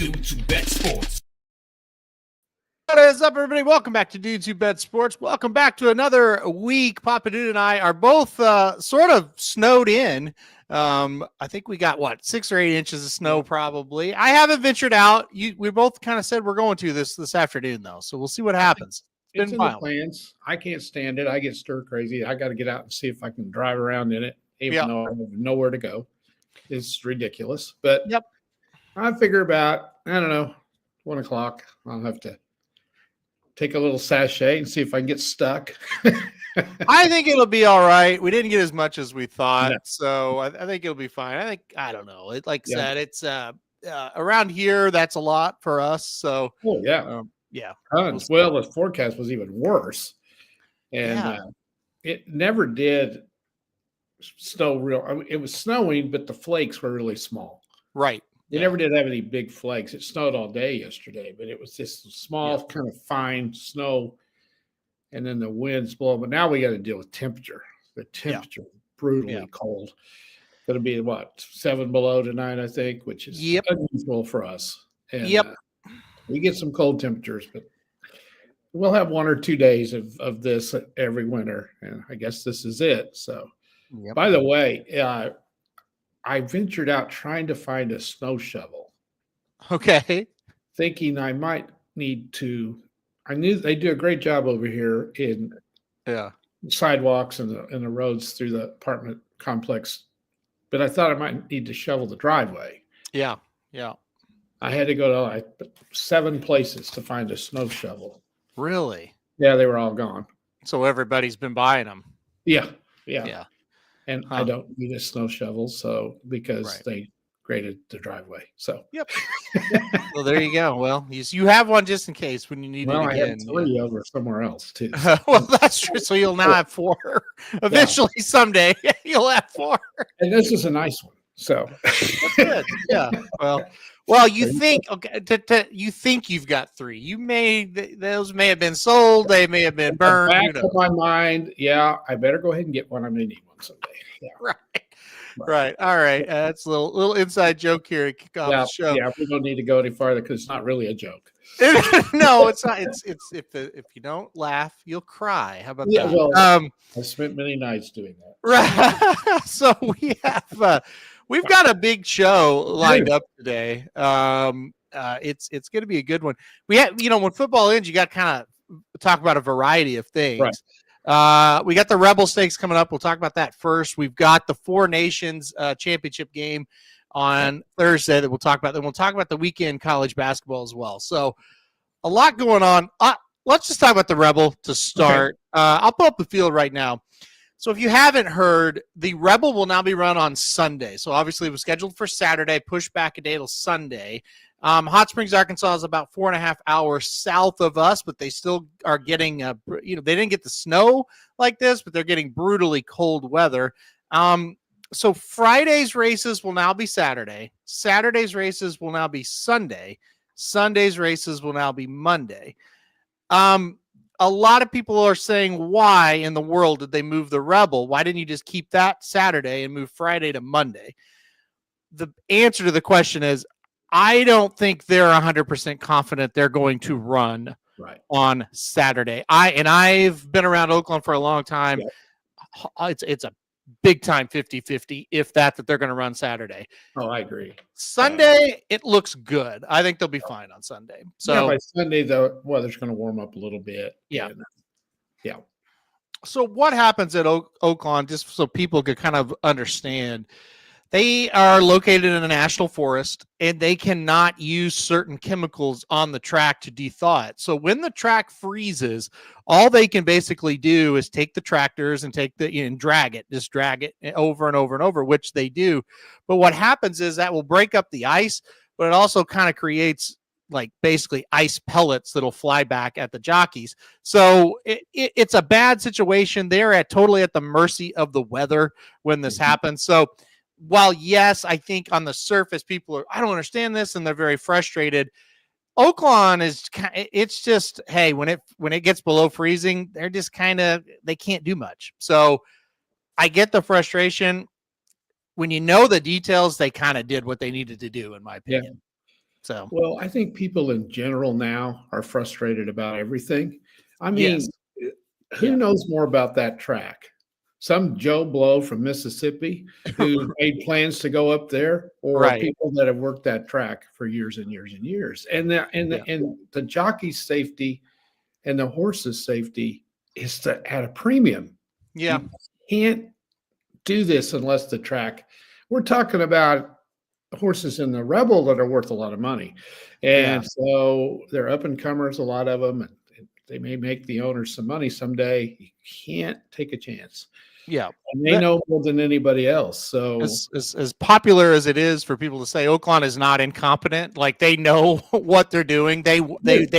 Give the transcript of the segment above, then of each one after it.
Dudes Who Bet Sports. What is up, everybody? Welcome back to Dudes Who Bet Sports. Welcome back to another week. Papa Dude and I are both sort of snowed in. I think we got 6 or 8 inches of snow probably. I haven't ventured out. We both kind of said we're going to this afternoon though, so we'll see what happens. It's in the plans. I can't stand it. I get stir crazy. I got to get out and see if I can drive around in it, even though I have nowhere to go. It's ridiculous. But I figure about, I don't know, 1 o'clock, I'll have to take a little sachet and see if I can get stuck. I think it'll be all right. We didn't get as much as we thought, so I think it'll be fine. I don't know. Like I said, it's around here, that's a lot for us. So, tons. Well, the forecast was even worse, and it never did snow real. I mean, it was snowing, but the flakes were really small. Right. It never did have any big flakes. It snowed all day yesterday, but it was just small, kind of fine snow, and then the winds blow. But now we got to deal with temperature. The temperature brutally cold. It'll be 7 below tonight, I think, which is unusual for us. And, we get some cold temperatures, but we'll have 1 or 2 days of this every winter, and I guess this is it. So, by the way, I ventured out trying to find a snow shovel. Okay. Thinking I might need to. I knew they do a great job over here in sidewalks and the roads through the apartment complex, but I thought I might need to shovel the driveway. Yeah. I had to go to 7 places to find a snow shovel. Really? Yeah, they were all gone. So everybody's been buying them. Yeah. And I don't need a snow shovel, so because they graded the driveway. So Well, there you go. Well, you have one just in case when you need it again. I had 3 over somewhere else too. Well, that's true. So you'll now have 4. Eventually, someday you'll have 4. And this is a nice one. So that's good. Yeah. Well, you think you think you've got 3. Those may have been sold. They may have been burned. Back of my mind, I better go ahead and get one. I'm gonna need one someday. Yeah. Right. All right. That's a little inside joke here to kick off the show. Yeah, we don't need to go any farther because it's not really a joke. No, it's not. It's if you don't laugh, you'll cry. How about that? Well, I spent many nights doing that. Right. So we've got a big show lined up today. It's going to be a good one. We have, when football ends, you got to kind of talk about a variety of things. Right. We got the Rebel Stakes coming up. We'll talk about that first. We've got the 4 Nations championship game on Thursday that we'll talk about. Then we'll talk about the weekend college basketball as well. So a lot going on. Let's just talk about the Rebel to start. Okay. I'll pull up the field right now. So if you haven't heard, the Rebel will now be run on Sunday. So obviously it was scheduled for Saturday, pushed back a day till Sunday. Hot Springs, Arkansas is about 4.5 hours south of us, but they still are getting, they didn't get the snow like this, but they're getting brutally cold weather. So Friday's races will now be Saturday. Saturday's races will now be Sunday. Sunday's races will now be Monday. A lot of people are saying, why in the world did they move the Rebel? Why didn't you just keep that Saturday and move Friday to Monday? The answer to the question is, I don't think they're 100% confident they're going to run on Saturday. I've been around Oaklawn for a long time. Yeah. It's a big time 50-50, if that they're going to run Saturday. Oh, I agree. Sunday, it looks good. I think they'll be fine on Sunday. So by Sunday, the weather's going to warm up a little bit. Yeah. Yeah. So what happens at Oaklawn, just so people could kind of understand, they are located in a national forest, and they cannot use certain chemicals on the track to de-thaw it. So when the track freezes, all they can basically do is take the tractors and drag it over and over and over, which they do. But what happens is that will break up the ice, but it also kind of creates basically ice pellets that'll fly back at the jockeys. So it's a bad situation. They're totally at the mercy of the weather when this happens. So while, yes, I think on the surface, people are, I don't understand this, and they're very frustrated. Oaklawn it's just, hey, when it gets below freezing, they're just they can't do much. So I get the frustration. When you know the details, they kind of did what they needed to do, in my opinion. So, Well, I think people in general now are frustrated about everything. I yes, mean, who yeah, knows more about that track? Some Joe Blow from Mississippi who made plans to go up there, or right, people that have worked that track for years and years and years. yeah, And the jockey's safety and the horse's safety is at a premium. yeah, You can't do this unless the track. We're talking about horses in the Rebel that are worth a lot of money, yeah, and so they're up and comers, a lot of them, and they may make the owners some money someday. You can't take a chance, yeah. and they know more than anybody else. So As popular as it is for people to say Oaklawn is not incompetent, like they know what they're doing. They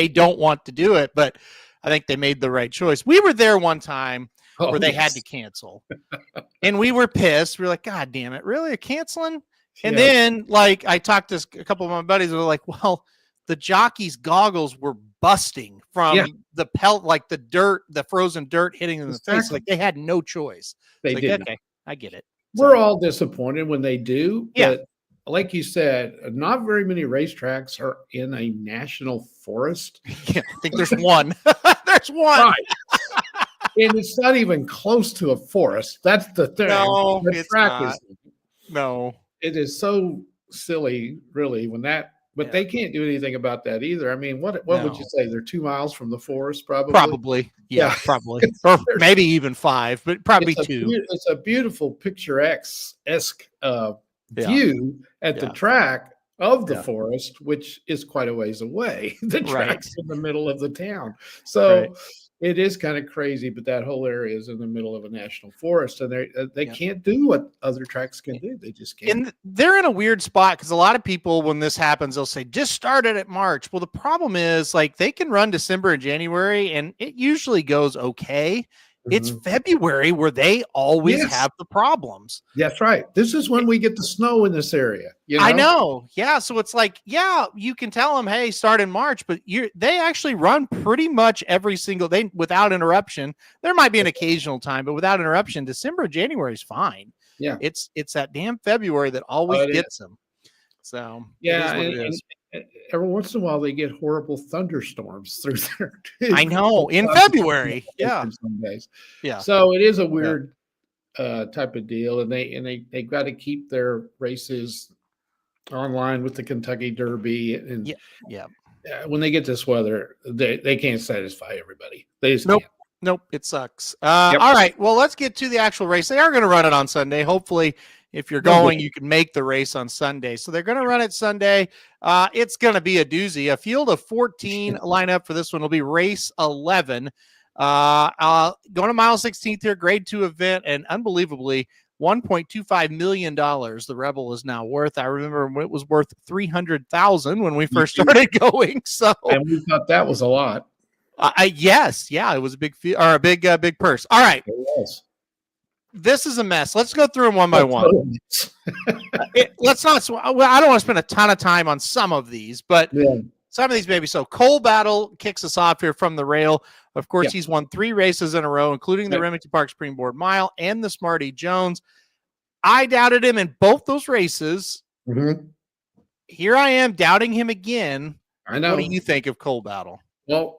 don't want to do it, but I think they made the right choice. We were there one time oh where they had to yes, cancel, and we were pissed. We were like, God damn it, really? Are canceling? And yeah, then like I talked to a couple of my buddies who were like, well, the jockeys' goggles were busting yeah, from the pelt, like the dirt, the frozen dirt hitting them in the face. exactly. Like they had no choice. It's They like, didn't. okay, I get it. We're So all disappointed when they do, yeah. but like you said, not very many racetracks are in a national forest. Yeah, I think there's one. There's one. Right. And it's not even close to a forest. That's the thing. No, The it's track not. is No. it is so silly, really, when that but Yeah. they can't do anything about that either. I mean, what would you No. say? They're 2 miles from the forest, probably? Probably. Yeah, Yeah. probably. Or There's maybe even 5, but probably 2. it's a beautiful picturesque Yeah. view at the Yeah. track of the Yeah. forest, which is quite a ways away. The Right. track's in the middle of the town. Right. So it is kind of crazy, but that whole area is in the middle of a national forest, and they Yeah. can't do what other tracks can do. They just can't. And they're in a weird spot because a lot of people, when this happens, they'll say, just start it at March. Well, the problem is like they can run December and January and it usually goes okay. It's Mhm. February where they always Yes. have the problems. That's right. This is when we get the snow in this area. I know. Yeah. So it's like, yeah, you can tell them, hey, start in March, but they actually run pretty much every single day without interruption. There might be an occasional time, but without interruption, December, January is fine. Yeah. It's that damn February that always it gets them. So Yeah, it is what it is. and every once in a while they get horrible thunderstorms through there too. I know in February. Yeah. Some days. Yeah. So it is a weird type of deal, and they got to keep their races online with the Kentucky Derby, and Yeah. when they get this weather, they can't satisfy everybody. They just Nope. can't. Nope. It sucks. Yep. All right. Well, let's get to the actual race. They are going to run it on Sunday. Hopefully, if you're going, you can make the race on Sunday. So they're going to run it Sunday. It's going to be a doozy. A field of 14 lineup for this one will be race 11. Going to mile 16th here, grade 2 event, and unbelievably, $1.25 million the Rebel is now worth. I remember when it was worth $300,000 when we first started going. So, and we thought that was a lot. yes, yeah, it was a big fee or a big purse. All right, It was. this is a mess. Let's go through them one by one. Let's not. Well, I don't want to spend a ton of time on some of these, but some of these maybe. So Cole Battle kicks us off here from the rail. Of course, he's won 3 races in a row, including the Remington Park Springboard Mile and the Smarty Jones. I doubted him in both those races. Mm-hmm. Here I am doubting him again. I know. What do you think of Cole Battle? Well,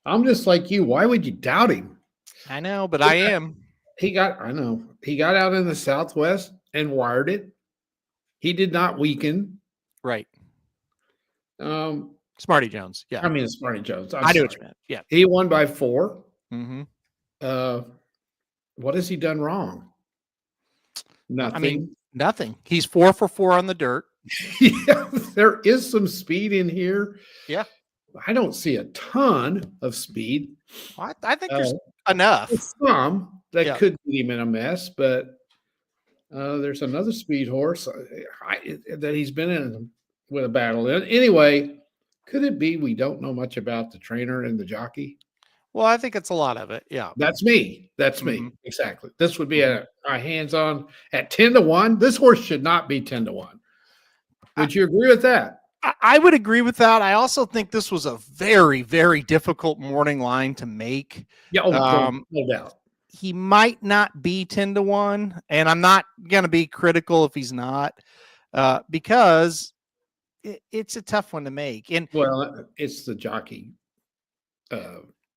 I'm just like you. Why would you doubt him? I know, but I am. He got out in the Southwest and wired it. He did not weaken. Right. Smarty Jones. Yeah. I mean, Smarty Jones. I knew what you meant. Yeah. He won by 4. Mm-hmm. What has he done wrong? Nothing. I mean, nothing. He's 4 for 4 on the dirt. Yeah, there is some speed in here. Yeah. I don't see a ton of speed. Well, I think there's enough. Some that could get him in a mess, but there's another speed horse that he's been in with a battle. Anyway, could it be we don't know much about the trainer and the jockey? Well, I think it's a lot of it. Yeah. That's me. That's me. Exactly. This would be a hands-on at 10-1. This horse should not be 10-1. Would you agree with that? I would agree with that. I also think this was a very, very difficult morning line to make. Yeah, no doubt. He might not be 10-1, and I'm not going to be critical if he's not, because it's a tough one to make. And Well, it's the jockey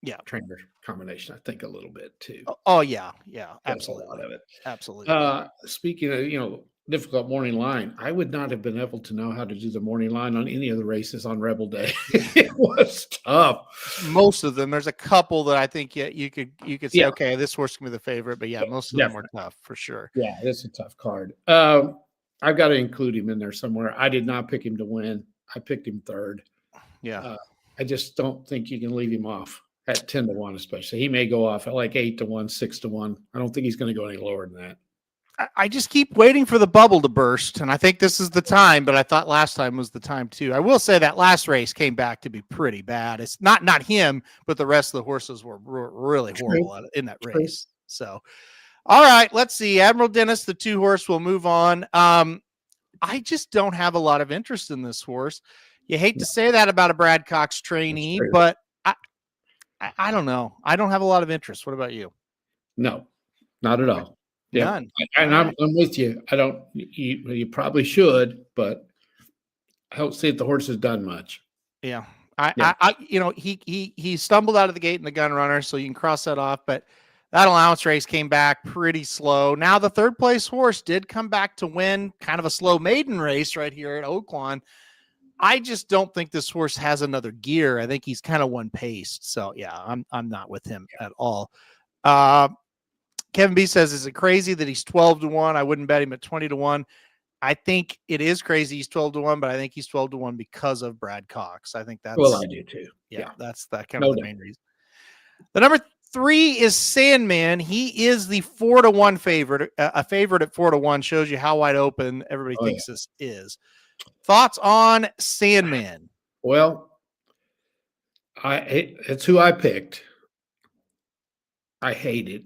yeah, trainer combination, I think, a little bit too. oh yeah, That's a lot absolutely, of it. absolutely. Speaking of, difficult morning line, I would not have been able to know how to do the morning line on any of the races on Rebel Day. It was tough. Most of them, there's a couple that I think you could say, Yeah, okay, this horse can be the favorite, but yeah, most of them were definitely. tough for sure. Yeah, it's a tough card. I've got to include him in there somewhere. I did not pick him to win. I picked him third. Yeah. I just don't think you can leave him off at 10-1, especially. He may go off at like 8-1, 6-1. I don't think he's going to go any lower than that. I just keep waiting for the bubble to burst, and I think this is the time, but I thought last time was the time too. I will say that last race came back to be pretty bad. It's not him, but the rest of the horses were really horrible in that race. So, all right, let's see. Admiral Dennis, the 2-horse, will move on. I just don't have a lot of interest in this horse. You hate to say that about a Brad Cox trainee, but I don't know. I don't have a lot of interest. What about you? No, not at all. Yeah, None. and I'm with you. I don't. You probably should, but I don't see if the horse has done much. Yeah. He stumbled out of the gate in the gun runner, so you can cross that off, but that allowance race came back pretty slow. Now the 3rd place horse did come back to win kind of a slow maiden race right here at Oaklawn. I just don't think this horse has another gear. I think he's kind of one paced. So yeah, I'm not with him at all. Kevin B says, is it crazy that he's 12-1? I wouldn't bet him at 20-1. I think it is crazy he's 12-1, but I think he's 12-1 because of Brad Cox. I think that's, well, I do too. Yeah, that's that kind of the main reason. The number 3 is Sandman. He is the 4-1 favorite. A favorite at 4-1 shows you how wide open everybody thinks this is. Thoughts on Sandman? Well, it's who I picked. I hate it.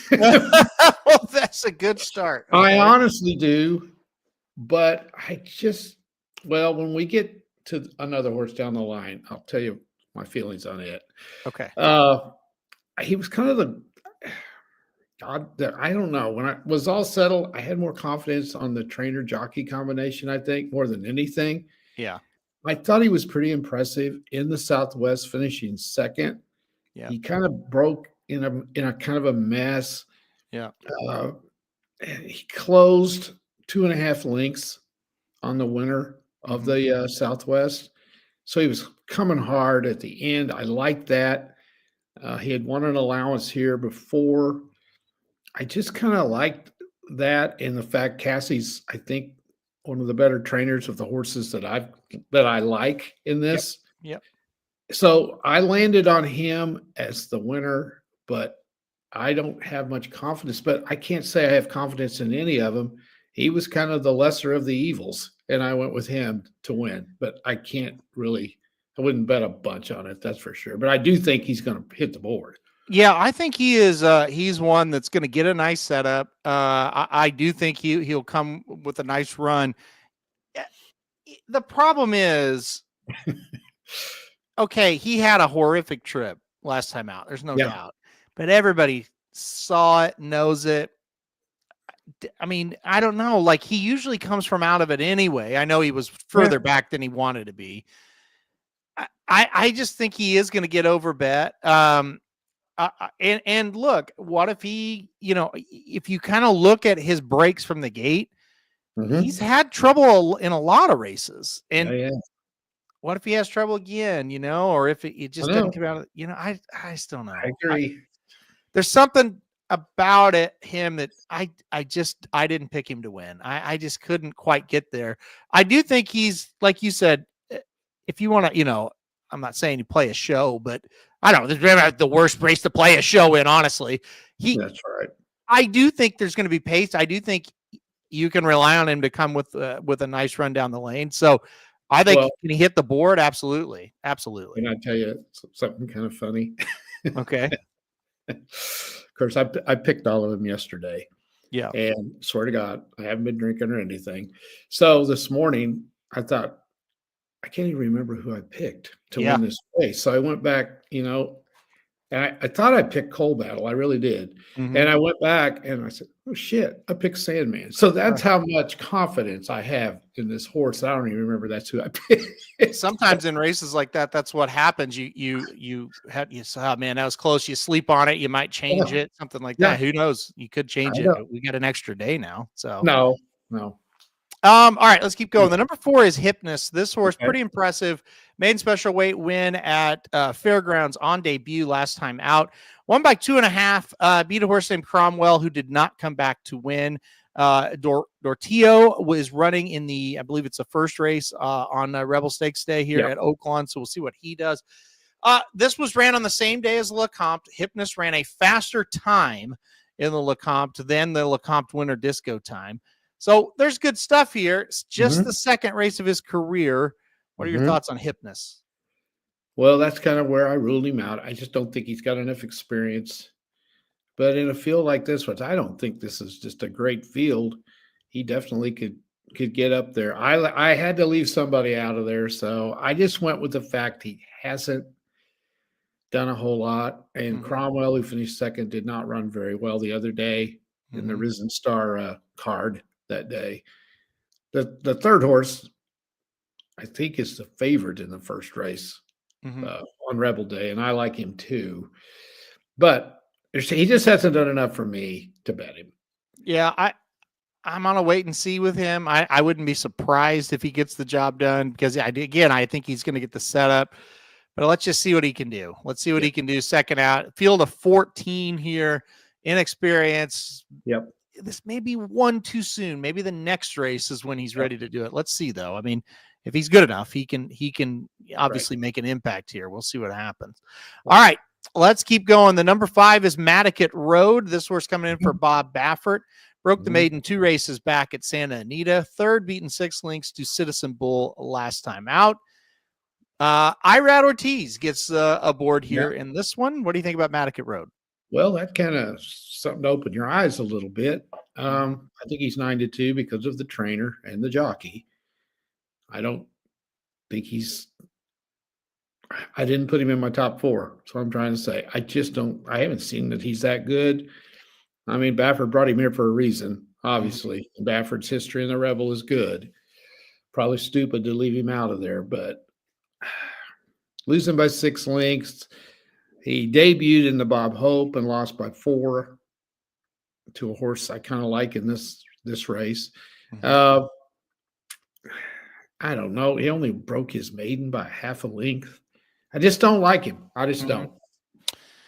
Well, that's a good start. Okay. I honestly do, but when we get to another horse down the line, I'll tell you my feelings on it. Okay. He was kind of I don't know. When I was all settled, I had more confidence on the trainer jockey combination, I think, more than anything. Yeah. I thought he was pretty impressive in the Southwest, finishing second. Yeah. He kind of broke in a kind of a mess. Yeah. He closed 2.5 lengths on the winner of the Southwest. So he was coming hard at the end. I liked that. He had won an allowance here before. I just kind of liked that, and the fact Cassie's, I think, one of the better trainers of the horses that I like in this. Yep. So I landed on him as the winner, but I don't have much confidence. But I can't say I have confidence in any of them. He was kind of the lesser of the evils, and I went with him to win. But I wouldn't bet a bunch on it, that's for sure. But I do think he's going to hit the board. Yeah, I think he is. He's one that's going to get a nice setup. I do think he'll come with a nice run. The problem is, okay, he had a horrific trip last time out. There's no doubt, but everybody saw it, knows it. I mean, I don't know. Like, he usually comes from out of it anyway. I know he was further back than he wanted to be. I just think he is going to get over bet. And look, what if he, if you kind of look at his breaks from the gate, he's had trouble in a lot of races. And what if he has trouble again, or if it just doesn't come out of, I still know. I agree. There's something about him that I didn't pick him to win. I just couldn't quite get there. I do think he's, like you said, if you want to, I'm not saying you play a show, but I don't know. This is the worst race to play a show in, honestly. That's right. I do think there's going to be pace. I do think you can rely on him to come with a nice run down the lane. So I think can he hit the board? Absolutely. Absolutely. Can I tell you something kind of funny? Okay. Of course, I picked all of them yesterday. Yeah. And swear to God, I haven't been drinking or anything. So this morning, I thought, I can't even remember who I picked to win this race. So I went back, and I thought I picked Coal Battle. I really did. And I went back and I said, oh shit, I picked Sandman. So that's how much confidence I have in this horse. I don't even remember that's who I picked. Sometimes in races like that, that's what happens. You say, oh man, that was close. You sleep on it, you might change it, something like that. Who knows? You could change it, but we got an extra day now. So no. All right, let's keep going. The number 4 is Hypnus. This horse, pretty impressive. Maiden special weight win at Fairgrounds on debut last time out. Won by 2.5. Beat a horse named Cromwell, who did not come back to win. Dortillo was running in I believe it's the first race on Rebel Stakes Day here at Oaklawn. So we'll see what he does. This was ran on the same day as Lecomte. Hypnus ran a faster time in the Lecomte than the Lecomte winner Disco time. So there's good stuff here. It's just the second race of his career. What are your thoughts on Hypnus? Well, that's kind of where I ruled him out. I just don't think he's got enough experience. But in a field like this, which I don't think this is just a great field, he definitely could get up there. I had to leave somebody out of there, so I just went with the fact he hasn't done a whole lot. And Cromwell, who finished second, did not run very well the other day in the Risen Star card that day. The third horse, I think, is the favorite in the first race on Rebel Day, and I like him too. But he just hasn't done enough for me to bet him. Yeah, I'm on a wait and see with him. I wouldn't be surprised if he gets the job done because, I think he's going to get the setup. But let's just see what he can do. Let's see what he can do second out. Field of 14 here, inexperience. Yep. This may be one too soon. Maybe the next race is when he's ready to do it. Let's see, though. I mean, if he's good enough, he can obviously make an impact here. We'll see what happens. All right, let's keep going. The number 5 is Matticat Road. This horse coming in for Bob Baffert. Broke the maiden 2 races back at Santa Anita. Third, beaten 6 lengths to Citizen Bull last time out. Irad Ortiz gets aboard here in this one. What do you think about Matticat Road? Well, that kind of something to open your eyes a little bit. I think he's 9-2 because of the trainer and the jockey. I don't think I didn't put him in my top 4. So I'm trying to say, I haven't seen that he's that good. I mean, Baffert brought him here for a reason, obviously. Baffert's history in the Rebel is good. Probably stupid to leave him out of there, but losing by 6 lengths. He debuted in the Bob Hope and lost by 4 to a horse I kind of like in this race. I don't know. He only broke his maiden by half a length. I just don't like him. I just don't.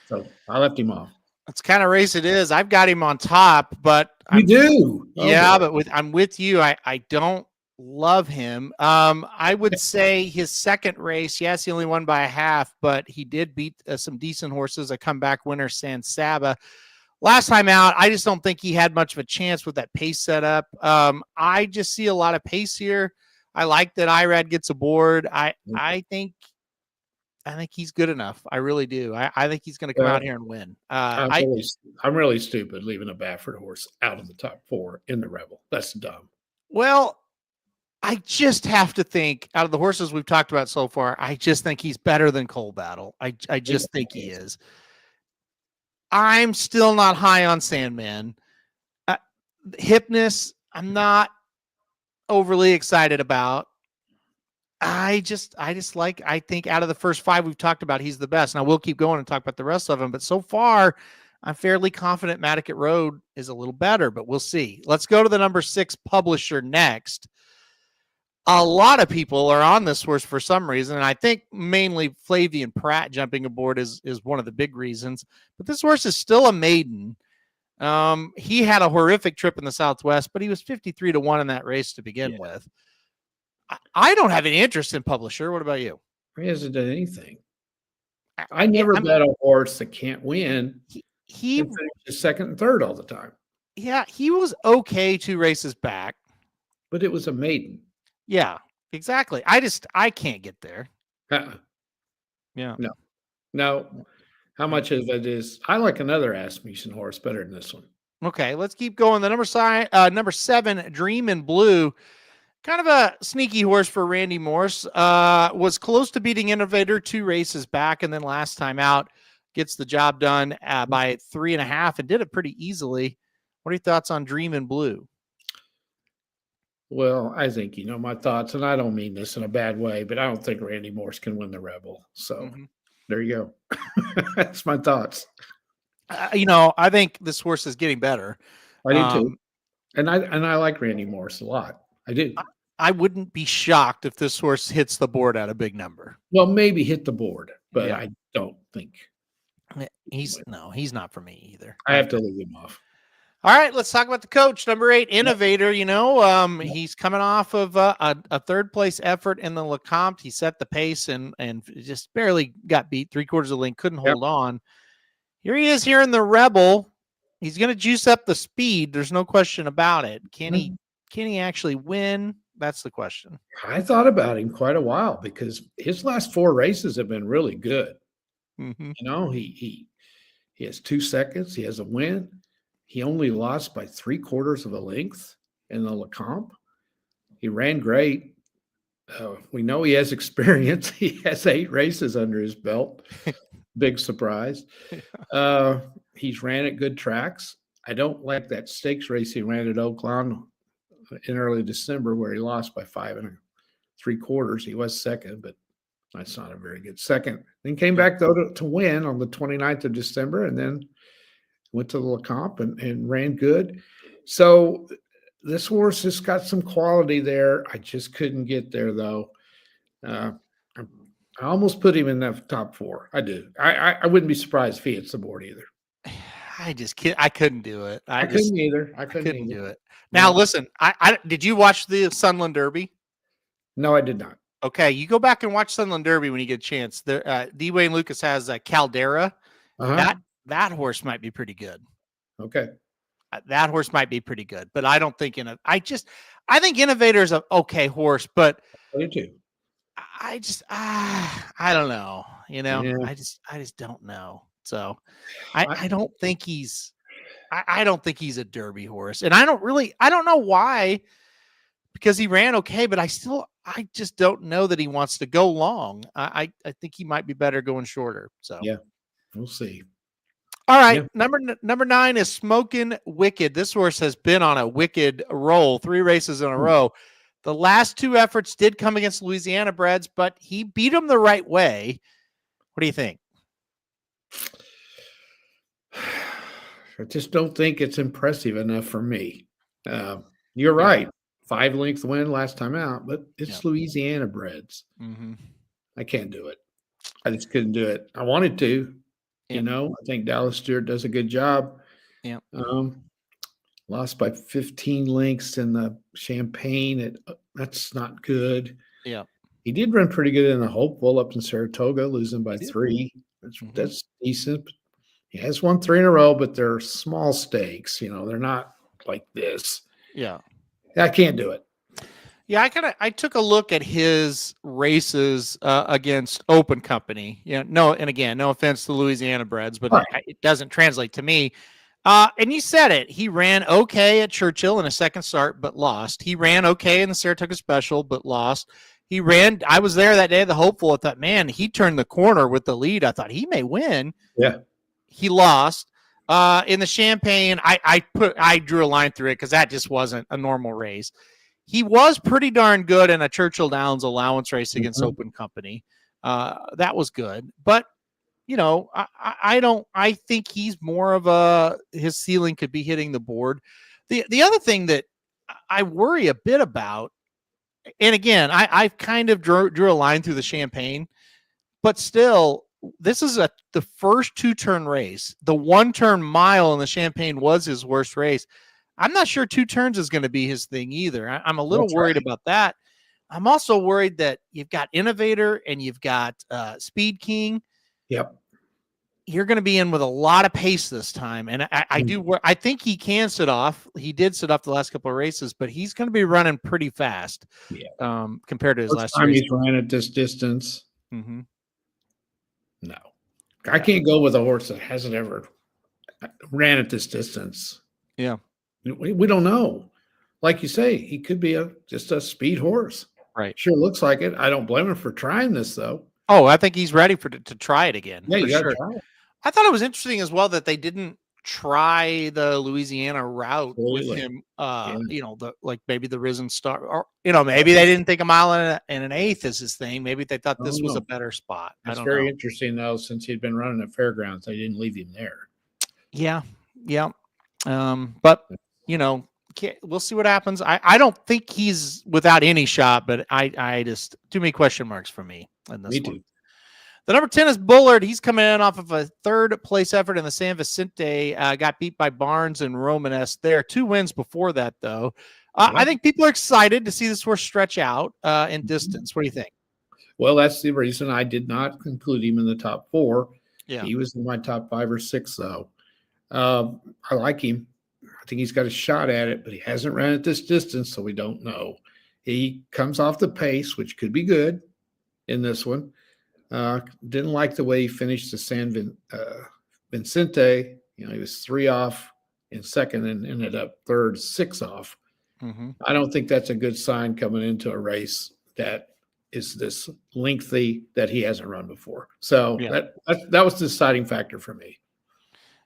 So I left him off. That's kind of race it is. I've got him on top, but you do. But I'm with you. I don't love him. I would say his second race, yes, he only won by a half, but he did beat some decent horses. A comeback winner, San Saba. Last time out, I just don't think he had much of a chance with that pace setup. I just see a lot of pace here. I like that Irad gets aboard. I think he's good enough. I really do. I think he's going to come out here and win. I'm really stupid leaving a Baffert horse out of the top 4 in the Rebel. That's dumb. Well, I just have to think, out of the horses we've talked about so far, I just think he's better than Cole Battle. I just think he is. I'm still not high on Sandman. Hypnus, I'm not overly excited about. I think out of the first 5 we've talked about, he's the best. Now we'll keep going and talk about the rest of them, but so far I'm fairly confident Matticat Road is a little better, but we'll see. Let's go to the number 6 Publisher next. A lot of people are on this horse for some reason, and I think mainly Flavian Pratt jumping aboard is one of the big reasons. But this horse is still a maiden. He had a horrific trip in the Southwest, but he was 53-1 in that race to begin with. I don't have any interest in Publisher. What about you? He hasn't done anything. I never bet a horse that can't win. He finishes second and third all the time. Yeah, he was okay 2 races back. But it was a maiden. Yeah, exactly. I can't get there. Yeah. No. How much of it is? I like another Asmussen horse better than this one. Okay, let's keep going. The number 7, Dream in Blue. Kind of a sneaky horse for Randy Morse. Was close to beating Innovator 2 races back, and then last time out gets the job done by 3.5 and did it pretty easily. What are your thoughts on Dream in Blue? Well, I think you know my thoughts, and I don't mean this in a bad way, but I don't think Randy Morse can win the Rebel. So there you go. That's my thoughts. I think this horse is getting better. I do too, and I like Randy Morse a lot. I do. I wouldn't be shocked if this horse hits the board at a big number. Well, maybe hit the board, but I don't think he's not for me either. I have to leave him off. All right, let's talk about the coach, number 8, Innovator. He's coming off of a third place effort in the Lecomte. He set the pace and just barely got beat 3/4 of the length, couldn't hold on. Here he is here in the Rebel. He's going to juice up the speed. There's no question about it. Can he actually win? That's the question. I thought about him quite a while because his last 4 races have been really good. He has 2 seconds. He has a win. He only lost by 3/4 of a length in the Lecomte. He ran great. We know he has experience. He has 8 races under his belt. Big surprise. He's ran at good tracks. I don't like that stakes race he ran at Oaklawn in early December where he lost by 5 3/4. He was second, but that's not a very good second. Then came back, though, to win on the 29th of December, and then went to the Lecomte and ran good. So this horse has got some quality there. I just couldn't get there, though. I almost put him in the top 4. I do. I wouldn't be surprised if he hits the board either. I couldn't do it. I couldn't either. I couldn't do it. Now, listen, did you watch the Sunland Derby? No, I did not. Okay, you go back and watch Sunland Derby when you get a chance. D. Wayne Lucas has Caldera. That horse might be pretty good. Okay. That horse might be pretty good, but I don't think I think Innovator is an okay horse, but I do too. I don't know. I just don't know. So I don't think he's a Derby horse, and I don't know why, because he ran okay, but I just don't know that he wants to go long. I think he might be better going shorter. So yeah, we'll see. All right, number 9 is Smokin' Wicked. This horse has been on a wicked roll, 3 races in a row. The last 2 efforts did come against Louisiana breds, but he beat them the right way. What do you think? I just don't think it's impressive enough for me. You're right. 5-length win last time out, but it's Louisiana breds. I can't do it. I just couldn't do it. I wanted to. I think Dallas Stewart does a good job. Yeah. Lost by 15 lengths in the Champagne. That's not good. Yeah. He did run pretty good in the Hopeful up in Saratoga, losing by 3. That's decent. He has won 3 in a row, but they're small stakes. They're not like this. Yeah. I can't do it. Yeah, I took a look at his races against Open Company. No offense to Louisiana breds, but it doesn't translate to me. And you said it. He ran okay at Churchill in a second start, but lost. He ran okay in the Saratoga Special, but lost. I was there that day of the Hopeful. I thought, man, he turned the corner with the lead. I thought he may win. Yeah. He lost. In the Champagne, I drew a line through it because that just wasn't a normal race. He was pretty darn good in a Churchill Downs allowance race against Open Company. That was good. But, I think he's more of his ceiling could be hitting the board. The other thing that I worry a bit about, and again, I kind of drew a line through the Champagne, but still, this is the first 2-turn race. The 1-turn mile in the Champagne was his worst race. I'm not sure 2 turns is going to be his thing either. I'm a little worried about that. I'm also worried that you've got Innovator and you've got Speed King. Yep. You're going to be in with a lot of pace this time. And I think he can sit off. He did sit off the last couple of races, but he's going to be running pretty fast compared to his last time race. He's ran at this distance. Mm-hmm. No. I can't go with a horse that hasn't ever ran at this distance. Yeah. We don't know. Like you say, he could be just a speed horse. Right. Sure looks like it. I don't blame him for trying this, though. Oh, I think he's ready to try it again. Yeah, you got to try it. I thought it was interesting as well that they didn't try the Louisiana route with Absolutely. him. Yeah. Maybe the Risen Star, or maybe they didn't think a mile and an eighth is his thing. Maybe they thought this was a better spot. I It's don't very know. interesting though, since he'd been running at fairgrounds, they didn't leave him there. Yeah, yeah. But we'll see what happens. I don't think he's without any shot, but I just too many question marks for me in this one. Too. The number 10 is Bullard. He's coming in off of a third place effort in the San Vicente. Got beat by Barnes and Romanes there. 2 wins before that, though. I think people are excited to see this horse stretch out in distance. What do you think? Well, that's the reason I did not include him in the top 4. Yeah. He was in my top 5 or 6, though. I like him. I think he's got a shot at it, but he hasn't ran at this distance, so we don't know. He comes off the pace, which could be good in this one. Didn't like the way he finished the San Vicente. He was 3 off in second and ended up third, 6 off. Mm-hmm. I don't think that's a good sign coming into a race that is this lengthy that he hasn't run before. So that was the deciding factor for me.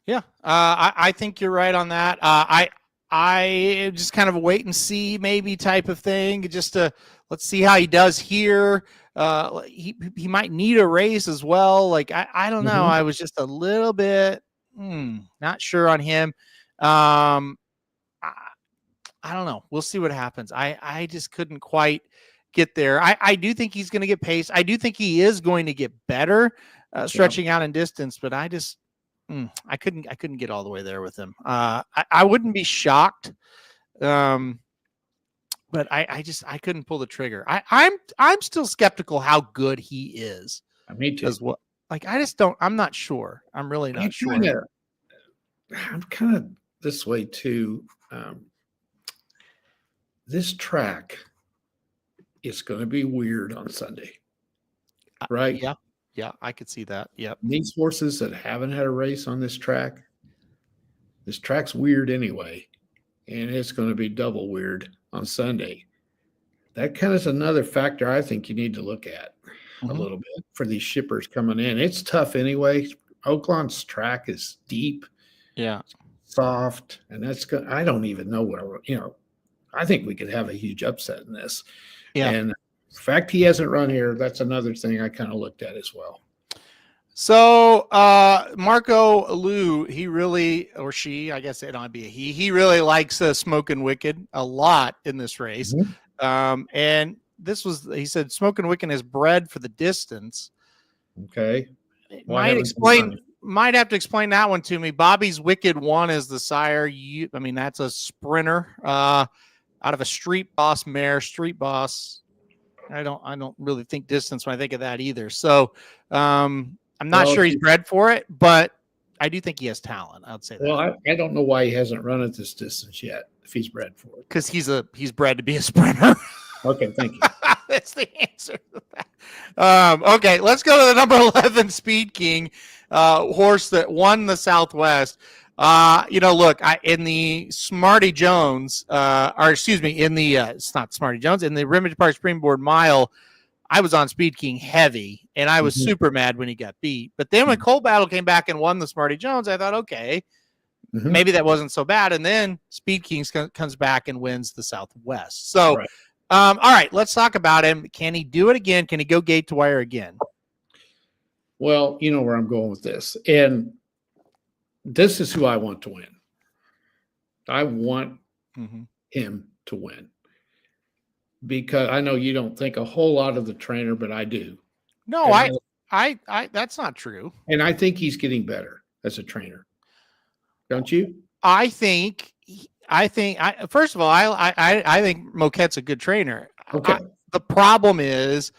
Yeah, I think you're right on that. I just kind of a wait and see maybe type of thing. Just let's see how he does here. He might need a race as well. Like I don't know. I was just a little bit not sure on him. I don't know. We'll see what happens. I just couldn't quite get there. I do think he's going to get pace. I do think he is going to get better stretching out in distance, but I just I couldn't get all the way there with him. I wouldn't be shocked. But I couldn't pull the trigger. I'm still skeptical how good he is. Me too. As well. Like I'm not sure. I'm really not sure. I'm kind of this way too. This track is going to be weird on Sunday. Right? Yeah, I could see that. Yep. These horses that haven't had a race on this track's weird anyway. And it's going to be double weird on Sunday. That kind of is another factor I think you need to look at a little bit for these shippers coming in. It's tough anyway. Oaklawn's track is deep, soft, and that's good. I don't even know where, I think we could have a huge upset in this. Yeah. And the fact he hasn't run here, that's another thing I kind of looked at as well. So Marco Liu, he really, or she, I guess it might be a he really likes Smokin' Wicked a lot in this race. And he said Smokin' Wicked is bred for the distance. Okay. Might have to explain that one to me. Bobby's Wicked 1 is the sire. That's a sprinter out of a Street Boss mare. Street Boss. I don't really think distance when I think of that either. So I'm not sure he's bred for it, but I do think he has talent. I would say that. Well, I don't know why he hasn't run at this distance yet if he's bred for it. Because he's bred to be a sprinter. Okay, thank you. That's the answer to that. Okay, let's go to the number 11 Speed King horse that won the Southwest. Look, in the Smarty Jones, it's not Smarty Jones, in the Remington Park Springboard Mile, I was on Speed King heavy, and I was super mad when he got beat. But then when Cold Battle came back and won the Smarty Jones, I thought, okay, maybe that wasn't so bad. And then Speed King comes back and wins the Southwest. So, all right, let's talk about him. Can he do it again? Can he go gate to wire again? Well, you know where I'm going with this. And this is who I want to win. I want him to win. Because I know you don't think a whole lot of the trainer, but I do. No, I that's not true. And I think he's getting better as a trainer. Don't you? I think first of all, I think Moquette's a good trainer. Okay. The problem is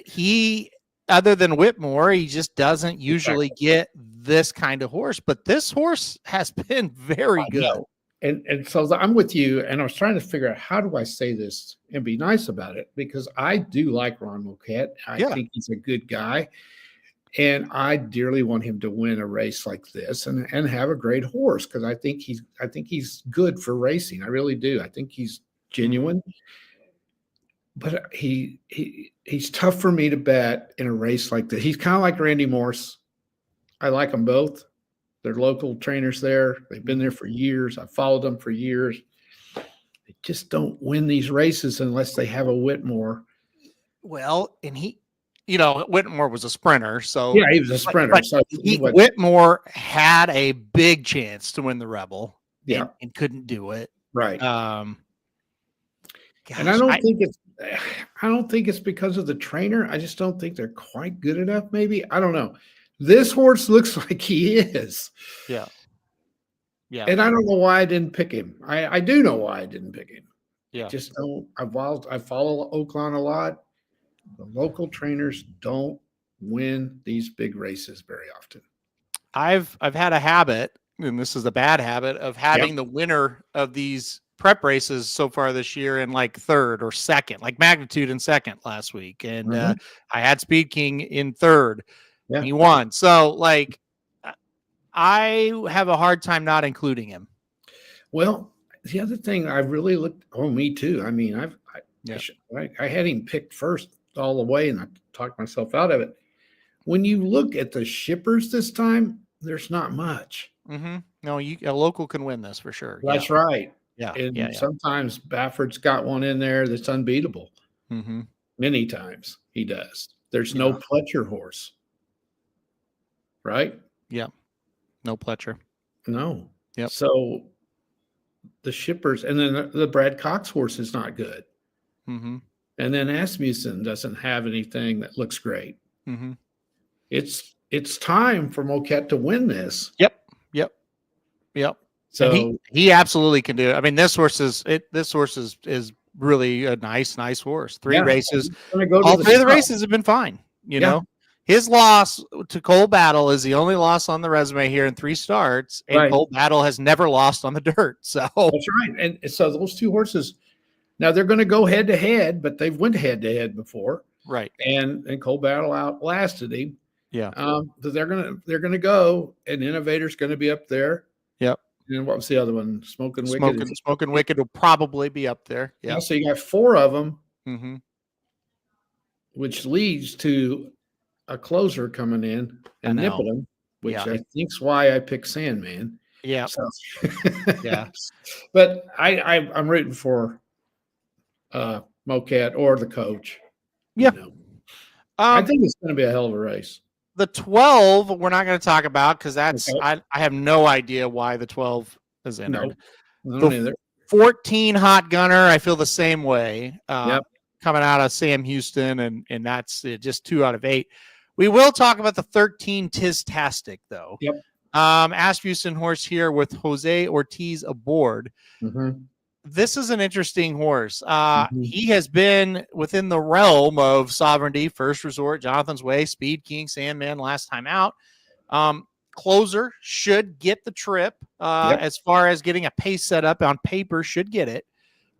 he, other than Whitmore, he just doesn't usually get this kind of horse. But this horse has been very good. And so I'm with you, and I was trying to figure out how do I say this and be nice about it, because I do like Ron Moquette. I think he's a good guy, and I dearly want him to win a race like this and have a great horse, because I think he's good for racing. I really do. I think he's genuine, but he's tough for me to bet in a race like this. He's kind of like Randy Morse. I like them both. They're local trainers there. They've been there for years. I've followed them for years. They just don't win these races unless they have a Whitmore. Well, and Whitmore was a sprinter, so yeah, he was a sprinter. So Whitmore had a big chance to win the Rebel, and couldn't do it. Right. Gosh, and I don't think it's because of the trainer. I just don't think they're quite good enough. Maybe, I don't know. This horse looks like he is. Yeah. Yeah. And I don't know why I didn't pick him. I do know why I didn't pick him. Yeah. Just don't. I follow Oaklawn a lot. The local trainers don't win these big races very often. I've had a habit, and this is a bad habit, of having the winner of these prep races so far this year in like third or second, like Magnitude in second last week. And I had Speed King in third. Yeah. He won. So like, I have a hard time not including him. Well, the other thing I really looked, me too. I mean, I had him picked first all the way, and I talked myself out of it. When you look at the shippers this time, there's not much. Mm-hmm. No, a local can win this for sure. That's right. Yeah. And sometimes Bafford's got one in there that's unbeatable. Mm-hmm. Many times he does. There's no Pletcher horse. Right? Yeah. No Pletcher. No. Yep. So the shippers, and then the Brad Cox horse is not good. Mm-hmm. And then Asmussen doesn't have anything that looks great. Mm-hmm. It's time for Moquette to win this. Yep. So he absolutely can do it. I mean, this horse is really a nice horse. Three races. All three of the races have been fine. You know, his loss to Cole Battle is the only loss on the resume here in 3 starts, and Cole Battle has never lost on the dirt. So that's right. And so those two horses, now they're going to go head to head, but they've went head to head before, right? And Cole Battle outlasted him. Yeah. But they're gonna go, and Innovator's going to be up there. Yep. And what was the other one? Smoking Wicked. Smoking Wicked will probably be up there. Yeah. So you got 4 of them, mm-hmm. which leads to a closer coming in and nipping them, which I think's why I picked Sandman. Yeah. So, yeah. But I'm rooting for Moquette or the coach. Yeah. You know. I think it's going to be a hell of a race. The 12 we're not going to talk about because that's I have no idea why the 12 is entered. No, I don't either. 14 Hot Gunner, I feel the same way. Coming out of Sam Houston, and that's just 2 out of 8. We will talk about the 13 Tistastic though. Yep. Asmussen horse here with Jose Ortiz aboard. Mm-hmm. This is an interesting horse. He has been within the realm of Sovereignty, First Resort, Jonathan's Way, Speed King, Sandman last time out. Closer should get the trip as far as getting a pace set up on paper, should get it.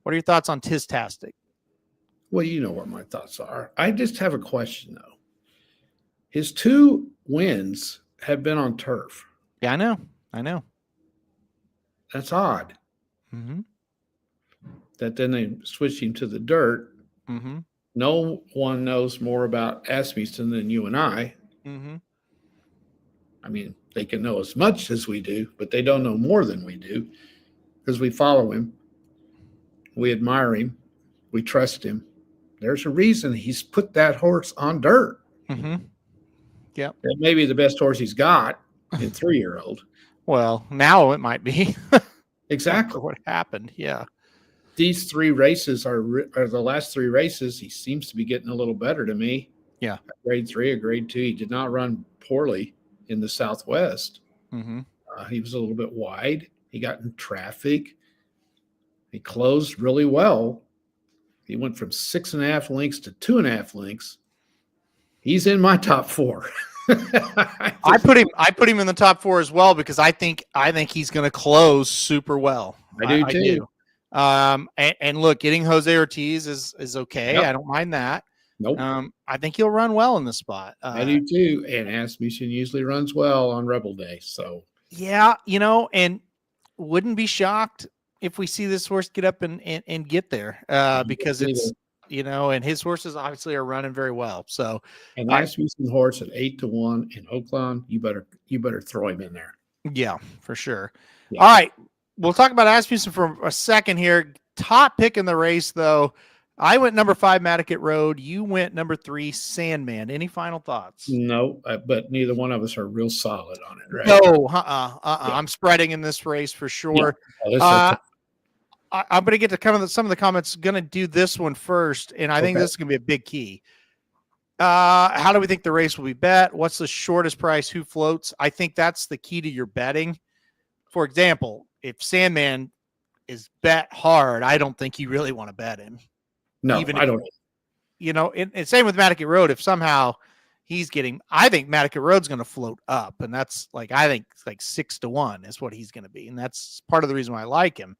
What are your thoughts on Tistastic? Well, you know what my thoughts are. I just have a question, though. His 2 wins have been on turf. Yeah, I know. That's odd. Mm-hmm. That then they switched him to the dirt. Mm-hmm. No one knows more about Asmussen than you and I. Mm-hmm. I mean, they can know as much as we do, but they don't know more than we do because we follow him. We admire him. We trust him. There's a reason he's put that horse on dirt. Mm-hmm. Yeah. That may be the best horse he's got in 3-year-old. Well, now it might be. Exactly. What happened. Yeah. These 3 races are the last 3 races. He seems to be getting a little better to me. Yeah. A grade 3, a grade 2. He did not run poorly in the Southwest. Mm-hmm. He was a little bit wide. He got in traffic. He closed really well. He went from 6.5 lengths to 2.5 lengths. He's in my top 4. I put him in the top 4 as well because I think he's going to close super well. I do too. And look, getting Jose Ortiz is okay. Yep. I don't mind that. Nope. I think he'll run well in the spot. I do too. And Asmussen usually runs well on Rebel Day. So yeah, and wouldn't be shocked if we see this horse get up and get there because it's and his horses obviously are running very well. So and Asmussen horse at 8-1 in Oaklawn, you better throw him in there. Yeah, for sure. Yeah. All right. We'll talk about Asmussen for a second here. Top pick in the race, though. I went number 5, Matticat Road. You went number 3, Sandman. Any final thoughts? No, but neither one of us are real solid on it, right? No, Yeah. I'm spreading in this race for Yeah. sure. Oh, this is a I'm going to get to kind of some of the comments. Going to do this one first, and I think Okay. this is going to be a big key. How do we think the race will be bet? What's the shortest price? Who floats? I think that's the key to your betting. For example, if Sandman is bet hard, I don't think you really want to bet him. No, Even I don't. and same with Matticat Road. If somehow he's getting, I think Matticat Road's going to float up, and that's like I think it's like 6-1 is what he's going to be, and that's part of the reason why I like him.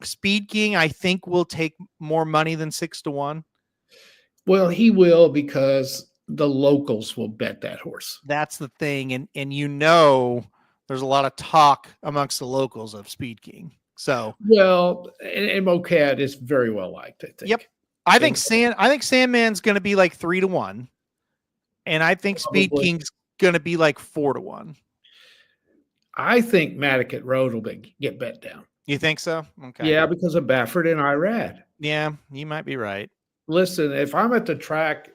Speed King, I think, will take more money than 6-1. Well, he will because the locals will bet that horse. That's the thing, and there's a lot of talk amongst the locals of Speed King. So Well, and Mocat is very well liked, I think. Yep. I think Sandman's going to be like 3-1, and I think Speed Probably. King's going to be like 4-1. I think Matticat Road will get bet down. You think so? Okay. Yeah, because of Baffert and Irad. Yeah, you might be right. Listen, if I'm at the track,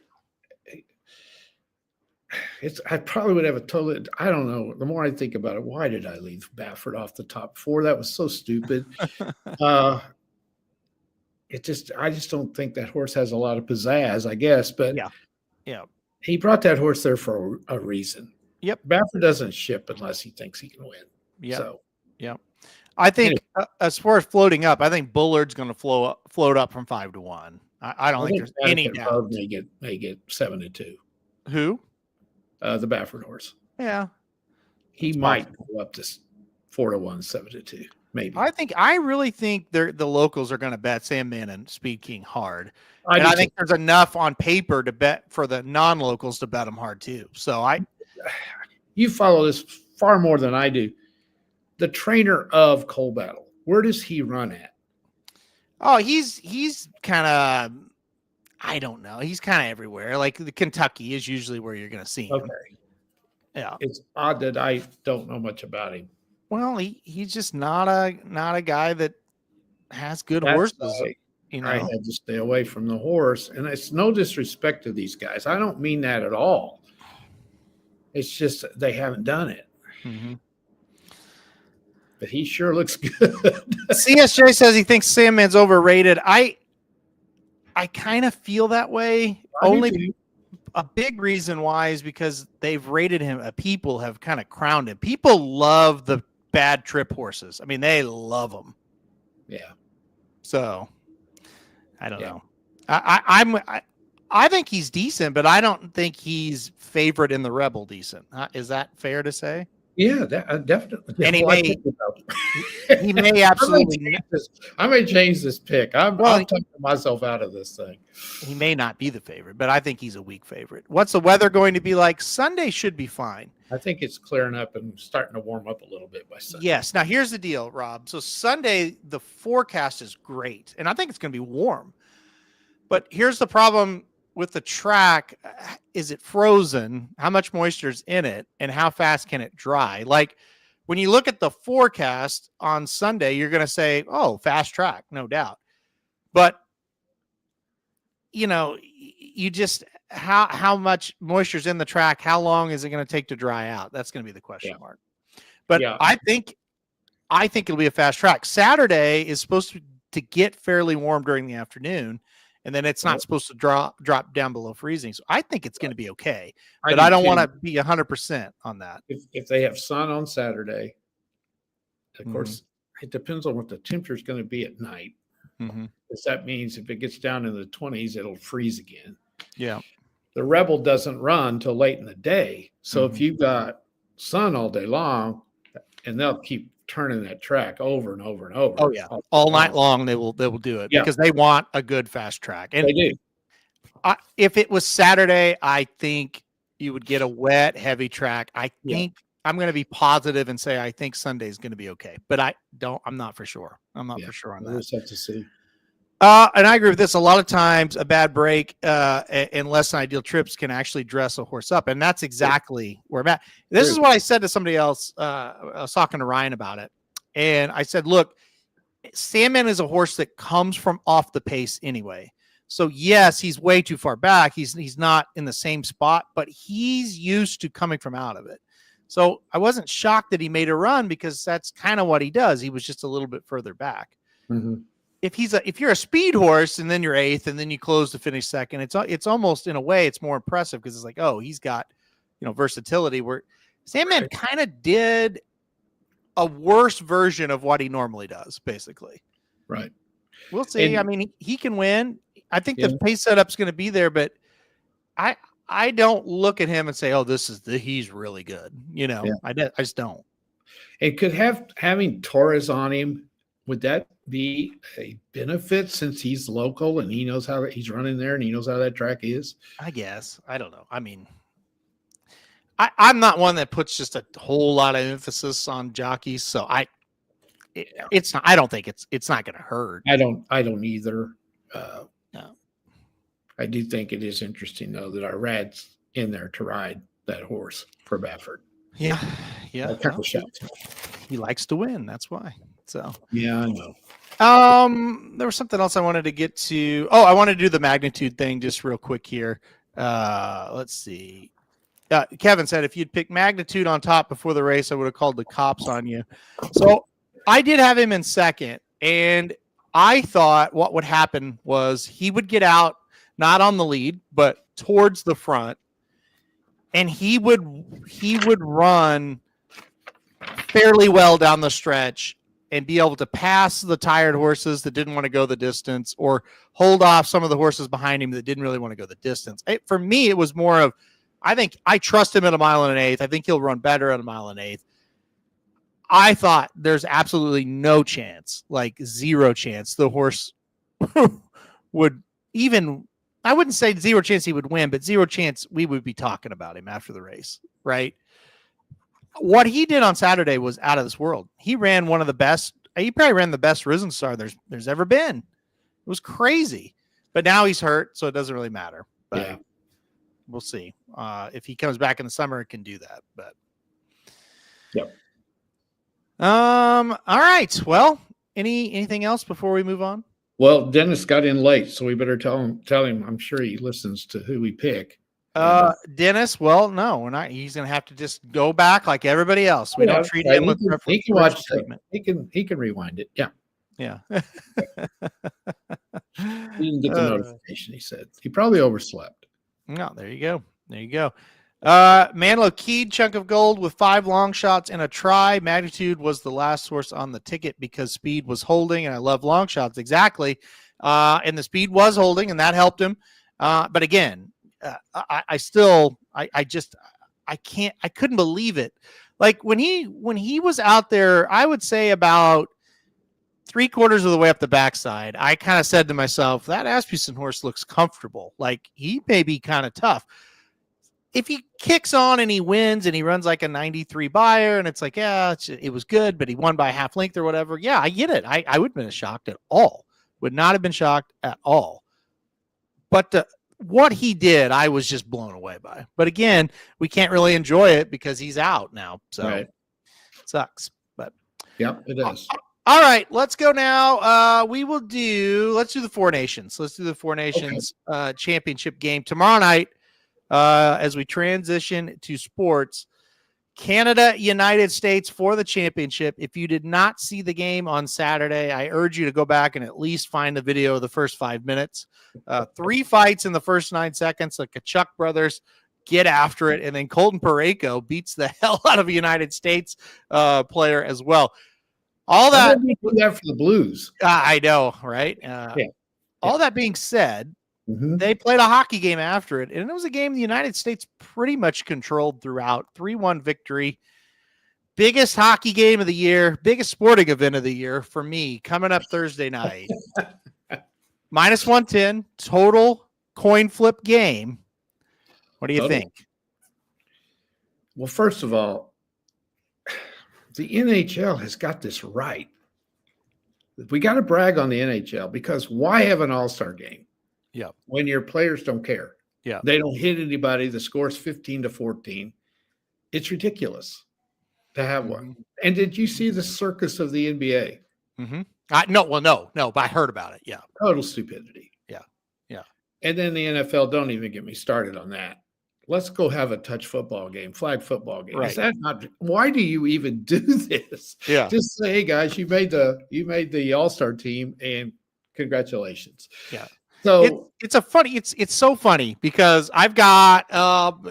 I probably would have a total. I don't know. The more I think about it, why did I leave Baffert off the top 4? That was so stupid. I just don't think that horse has a lot of pizzazz, I guess. But yeah, he brought that horse there for a reason. Yep. Baffert doesn't ship unless he thinks he can win. Yeah. So, yeah. I think as far as floating up, I think Bullard's going to float up from 5-1. I don't think there's any doubt. May get 7-2. Who? The Baffert horse. Yeah. He might go up to 4-1, 7-2, maybe. I really think the locals are going to bet Sandman and Speed King hard. I think there's enough on paper to bet for the non-locals to bet them hard too. So you follow this far more than I do. The trainer of Coal Battle, where does he run at? Oh, he's kind of, I don't know. He's kind of everywhere. Like the Kentucky is usually where you're going to see him. Okay. Yeah. It's odd that I don't know much about him. Well, he's just not a guy that has good horses. I had to stay away from the horse, and it's no disrespect to these guys. I don't mean that at all. It's just they haven't done it. Mm-hmm. But he sure looks good. CSJ says he thinks Sandman's overrated. I kind of feel that way. Only a big reason why is because they've rated him. People have kind of crowned him. People love the bad trip horses. I mean, they love them. Yeah. So I don't know. I think he's decent, but I don't think he's favorite in the Rebel decent. Is that fair to say? Yeah, definitely. And he may absolutely. I may change this pick. I'm taking myself out of this thing. He may not be the favorite, but I think he's a weak favorite. What's the weather going to be like? Sunday should be fine. I think it's clearing up and starting to warm up a little bit by Sunday. Yes. Now here's the deal, Rob. So Sunday, the forecast is great, and I think it's going to be warm. But here's the problem with the track. Is it frozen? How much moisture is in it? And how fast can it dry? Like when you look at the forecast on Sunday, you're going to say, oh, fast track, no doubt. But you just, how much moisture is in the track? How long is it going to take to dry out? That's going to be the question mark. But I think it'll be a fast track. Saturday is supposed to get fairly warm during the afternoon. And then it's not supposed to drop down below freezing. So I think it's going to be okay. But I don't want to be 100% on that. If they have sun on Saturday, of course, it depends on what the temperature is going to be at night. Because that means if it gets down in the 20s, it'll freeze again. Yeah. The Rebel doesn't run till late in the day. So if you've got sun all day long, and they'll keep turning that track over and over and over. Oh yeah, all night long they will do it because they want a good fast track. And they do. If it was Saturday, I think you would get a wet, heavy track. I think I'm going to be positive and say I think Sunday is going to be okay, but I'm not for sure. I'm not for sure on that. We'll just have to see. And I agree with this. A lot of times a bad break and less than ideal trips can actually dress a horse up. And that's exactly where I'm at. This is what I said to somebody else. I was talking to Ryan about it. And I said, look, Sandman is a horse that comes from off the pace anyway. So yes, he's way too far back. He's not in the same spot, but he's used to coming from out of it. So I wasn't shocked that he made a run because that's kind of what he does. He was just a little bit further back. Mm-hmm. If you're a speed horse and then you're eighth and then you close to finish second, it's almost in a way it's more impressive because it's like, oh, he's got, versatility, where Sandman kind of did a worse version of what he normally does, basically. Right. We'll see. He can win. I think the pace setup's going to be there, but I don't look at him and say, oh, he's really good. I just don't. It could having Torres on him. Would that be a benefit since he's local and he knows how he's running there and he knows how that track is? I guess. I don't know. I'm not one that puts just a whole lot of emphasis on jockeys, so it's not. I don't think it's not going to hurt. I don't either. No. I do think it is interesting though that our Rad's in there to ride that horse for Baffert. Yeah. He likes to win. That's why. So yeah, I know. There was something else I wanted to get to. Oh, I wanted to do the magnitude thing just real quick here. Let's see. Kevin said if you'd picked magnitude on top before the race, I would have called the cops on you. So I did have him in second, and I thought what would happen was he would get out, not on the lead, but towards the front, and he would run fairly well down the stretch and be able to pass the tired horses that didn't want to go the distance or hold off some of the horses behind him that didn't really want to go the distance. For me, it was more of, I think I trust him at 1 1/8. I think he'll run better at 1 1/8. I thought there's absolutely no chance, like zero chance, the horse would even, I wouldn't say zero chance he would win, but zero chance we would be talking about him after the race, right? What he did on Saturday was out of this world. He ran one of the best. He probably ran the best Risen Star there's ever been. It was crazy, but now he's hurt, so it doesn't really matter. But yeah. We'll see. If he comes back in the summer, it can do that. But yep. All right. Well, anything else before we move on? Well, Dennis got in late, so we better tell him. I'm sure he listens to who we pick. Dennis, well, no, we're not. He's going to have to just go back like everybody else. We don't treat him with he can watch treatment. He can rewind it. Yeah. Yeah. He didn't get the notification, he said. He probably overslept. No, there you go. Manlo Keyed chunk of gold with 5 long shots and a try. Magnitude was the last horse on the ticket because speed was holding, and I love long shots. Exactly. And the speed was holding, and that helped him. But again, I couldn't believe it. Like when he was out there, I would say about 3/4 of the way up the backside, I kind of said to myself, that Asmussen horse looks comfortable. Like he may be kind of tough. If he kicks on and he wins and he runs like a 93 buyer and it's like, yeah, it was good, but he won by a half length or whatever. Yeah, I get it. I wouldn't have been shocked at all. Would not have been shocked at all. But what he did, I was just blown away by. But again, we can't really enjoy it because he's out now. So It sucks. But yeah, it is. All right, let's go now. Let's do the Four Nations. Let's do the Four Nations championship game tomorrow night. As we transition to sports, Canada, United States for the championship. If you did not see the game on Saturday, I urge you to go back and at least find the video of the first 5 minutes. 3 fights in the first 9 seconds, like a Chuck brothers get after it. And then Colton Parayko beats the hell out of a United States player as well. All that for the Blues. I know, right? All that being said, they played a hockey game after it, and it was a game the United States pretty much controlled throughout. 3-1 victory. Biggest hockey game of the year, biggest sporting event of the year for me, coming up Thursday night. -110, total coin flip game. What do you think? Well, first of all, the NHL has got this right. We got to brag on the NHL because why have an all-star game? Yeah. When your players don't care. Yeah. They don't hit anybody. The score's 15-14. It's ridiculous to have one. And did you see the circus of the NBA? No, but I heard about it. Yeah. Total stupidity. Yeah. Yeah. And then the NFL, don't even get me started on that. Let's go have a touch football game, flag football game. Right. Is that not? Why do you even do this? Yeah. Just say, hey guys, you made the All-Star team, and congratulations. Yeah. So it's so funny because I've got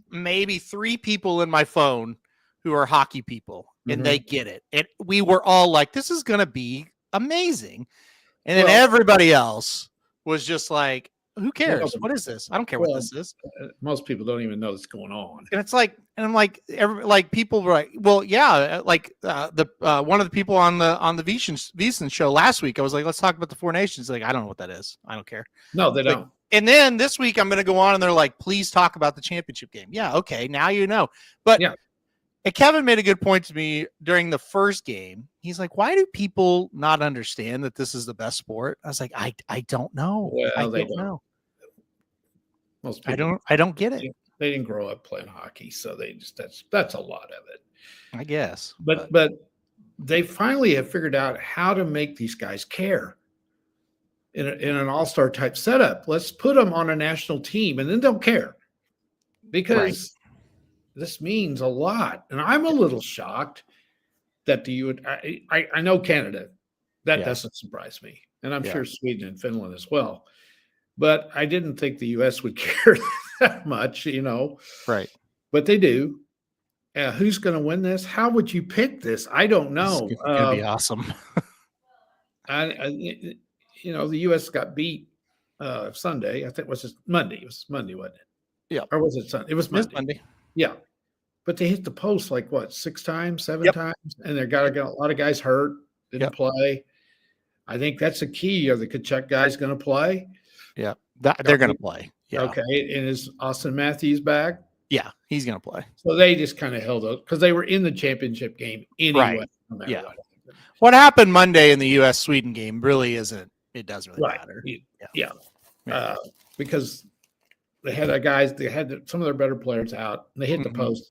maybe 3 people in my phone who are hockey people, and they get it. And we were all like, this is gonna be amazing. And then everybody else was just like, who cares? What is this? I don't care what this is. Most people don't even know what's going on. And it's like, and I'm like, people were like, well, yeah, like one of the people on the VSiN show last week, I was like, let's talk about the Four Nations. Like, I don't know what that is. I don't care. No, they don't. And then this week I'm going to go on and they're like, please talk about the championship game. Yeah. Okay. Now you know. But and Kevin made a good point to me during the first game. He's like, why do people not understand that this is the best sport? I was like, I don't know. Well, I don't know. Most people, I don't get it. They didn't grow up playing hockey, so they just that's a lot of it. I guess. But they finally have figured out how to make these guys care in an all-star type setup. Let's put them on a national team, and then they'll care because this means a lot. And I'm a little shocked that I know Canada. That doesn't surprise me, and I'm sure Sweden and Finland as well. But I didn't think the U.S. would care that much, Right. But they do. Who's going to win this? How would you pick this? I don't know. It's going to be awesome. the U.S. got beat Sunday. I think it was Monday. It was Monday, wasn't it? Yeah. Or was it Sunday? It was Monday. Monday. Yeah. But they hit the post like, 6 times, 7 times? And they got a lot of guys hurt, didn't play. I think that's the key. Are the Kachuk guys going to play? Yeah, they're going to play. Yeah. Okay. And is Austin Matthews back? Yeah, he's going to play. So they just kind of held up because they were in the championship game anyway. Right. What happened Monday in the U.S.-Sweden game really isn't. It doesn't really matter. Because they had guys. They had some of their better players out. And they hit the post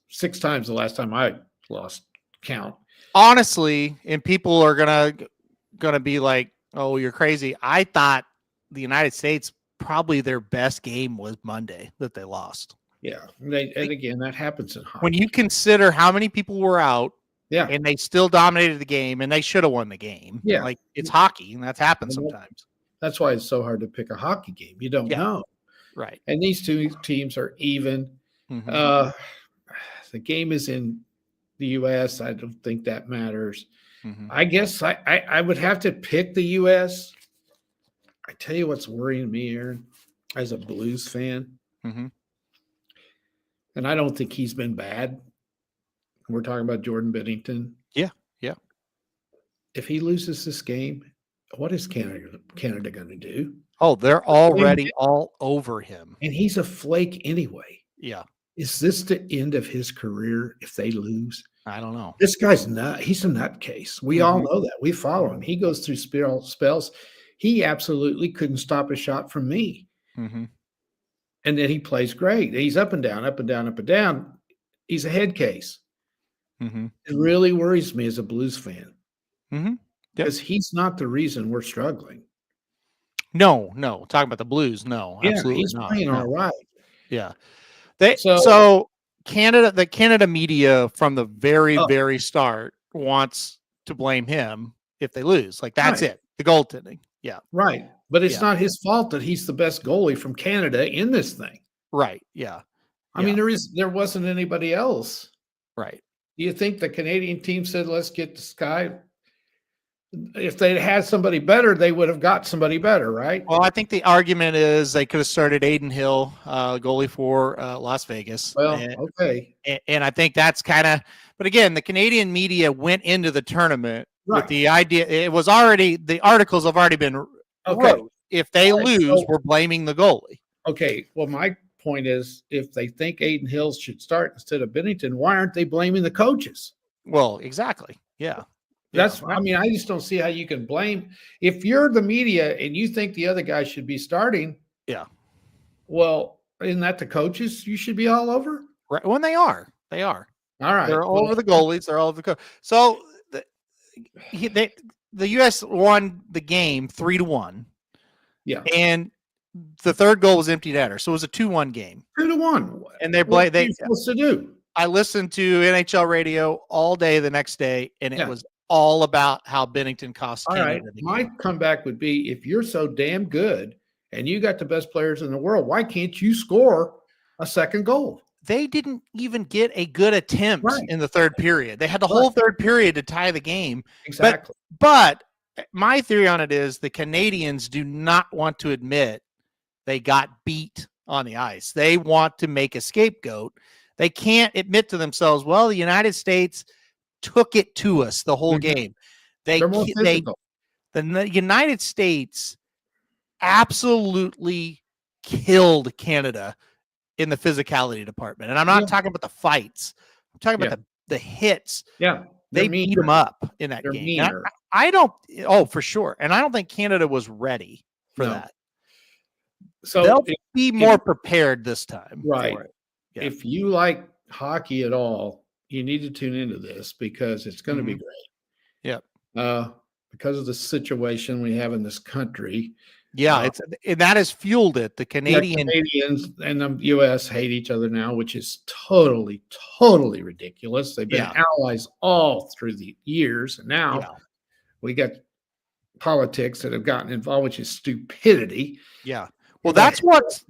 6 times the last time I lost count. Honestly, and people are gonna be like, "Oh, you're crazy." I thought the United States probably their best game was Monday that they lost. Yeah, and again, that happens in hockey. When you consider how many people were out, and they still dominated the game, and they should have won the game. Yeah, like it's hockey, and that's happened sometimes. That's why it's so hard to pick a hockey game. You don't know, right? And these 2 teams are even. The game is in the U.S. I don't think that matters. I guess I would have to pick the U.S. I tell you what's worrying me, Aaron, as a Blues fan. And I don't think he's been bad. We're talking about Jordan Binnington. Yeah. If he loses this game, what is Canada going to do? Oh, they're already all over him. And he's a flake anyway. Yeah. Is this the end of his career if they lose? I don't know. This guy's he's a nutcase. We all know that. We follow him. He goes through spells. He absolutely couldn't stop a shot from me. And then he plays great. He's up and down, up and down, up and down. He's a head case. It really worries me as a Blues fan. Because he's not the reason we're struggling. No. Talking about the Blues, no. Absolutely he's not. playing all right. Yeah. So the Canada media from the very start wants to blame him if they lose. Like that's it. The goaltending. Yeah. Right. But it's not his fault that he's the best goalie from Canada in this thing. Right. Yeah. I mean, there wasn't anybody else. Right. Do you think the Canadian team said, let's get this guy? If they'd had somebody better, they would have got somebody better, right? Well, I think the argument is they could have started Aiden Hill, goalie for Las Vegas. Well, okay. And I think that's kind of, but again, the Canadian media went into the tournament with the idea, it was already, the articles have already been wrote. If they lose, we're blaming the goalie. Okay. Well, my point is, if they think Aiden Hill should start instead of Binnington, why aren't they blaming the coaches? Well, exactly. Yeah. That's, I mean, I just don't see how you can blame if you're the media and you think the other guy should be starting. Yeah. Well, isn't that the coaches you should be all over? Right. When they are. All right. They're all over the goalies. They're all over the coach. So the U.S. won the game 3-1. Yeah. And the third goal was empty netter. So it was a 2-1 game. 2-1. And what are you supposed to do? I listened to NHL radio all day the next day, and it was all about how Bennington cost Canada. All right. My comeback would be, if you're so damn good and you got the best players in the world, why can't you score a second goal? They didn't even get a good attempt in the third period. They had the whole third period to tie the game. Exactly. But my theory on it is the Canadians do not want to admit they got beat on the ice. They want to make a scapegoat. They can't admit to themselves, well, the United States took it to us the whole game. The United States absolutely killed Canada in the physicality department. And I'm not talking about the fights. I'm talking about the hits. Yeah. They beat them up in that game. I don't, for sure. And I don't think Canada was ready for that. So they'll be more prepared this time. Right. For it. Yeah. If you like hockey at all, you need to tune into this because it's going to be great. Yep. Because of the situation we have in this country. Yeah, that has fueled it. The Canadians and the U.S. hate each other now, which is totally, totally ridiculous. They've been allies all through the years, and now we got politics that have gotten involved, which is stupidity. Yeah. Well, that's what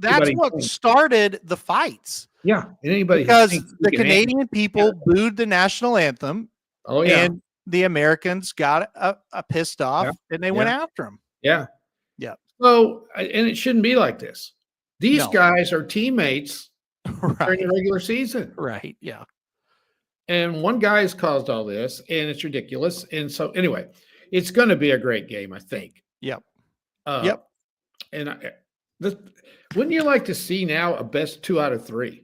started the fights. Yeah, because the Canadian people booed the national anthem. Oh yeah, and the Americans got pissed off, and they went after them. Yeah. So, and it shouldn't be like this. These guys are teammates during the regular season. Right. Yeah. And one guy has caused all this, and it's ridiculous. And so, anyway, it's going to be a great game, I think. Yep. And wouldn't you like to see now a best 2 out of 3?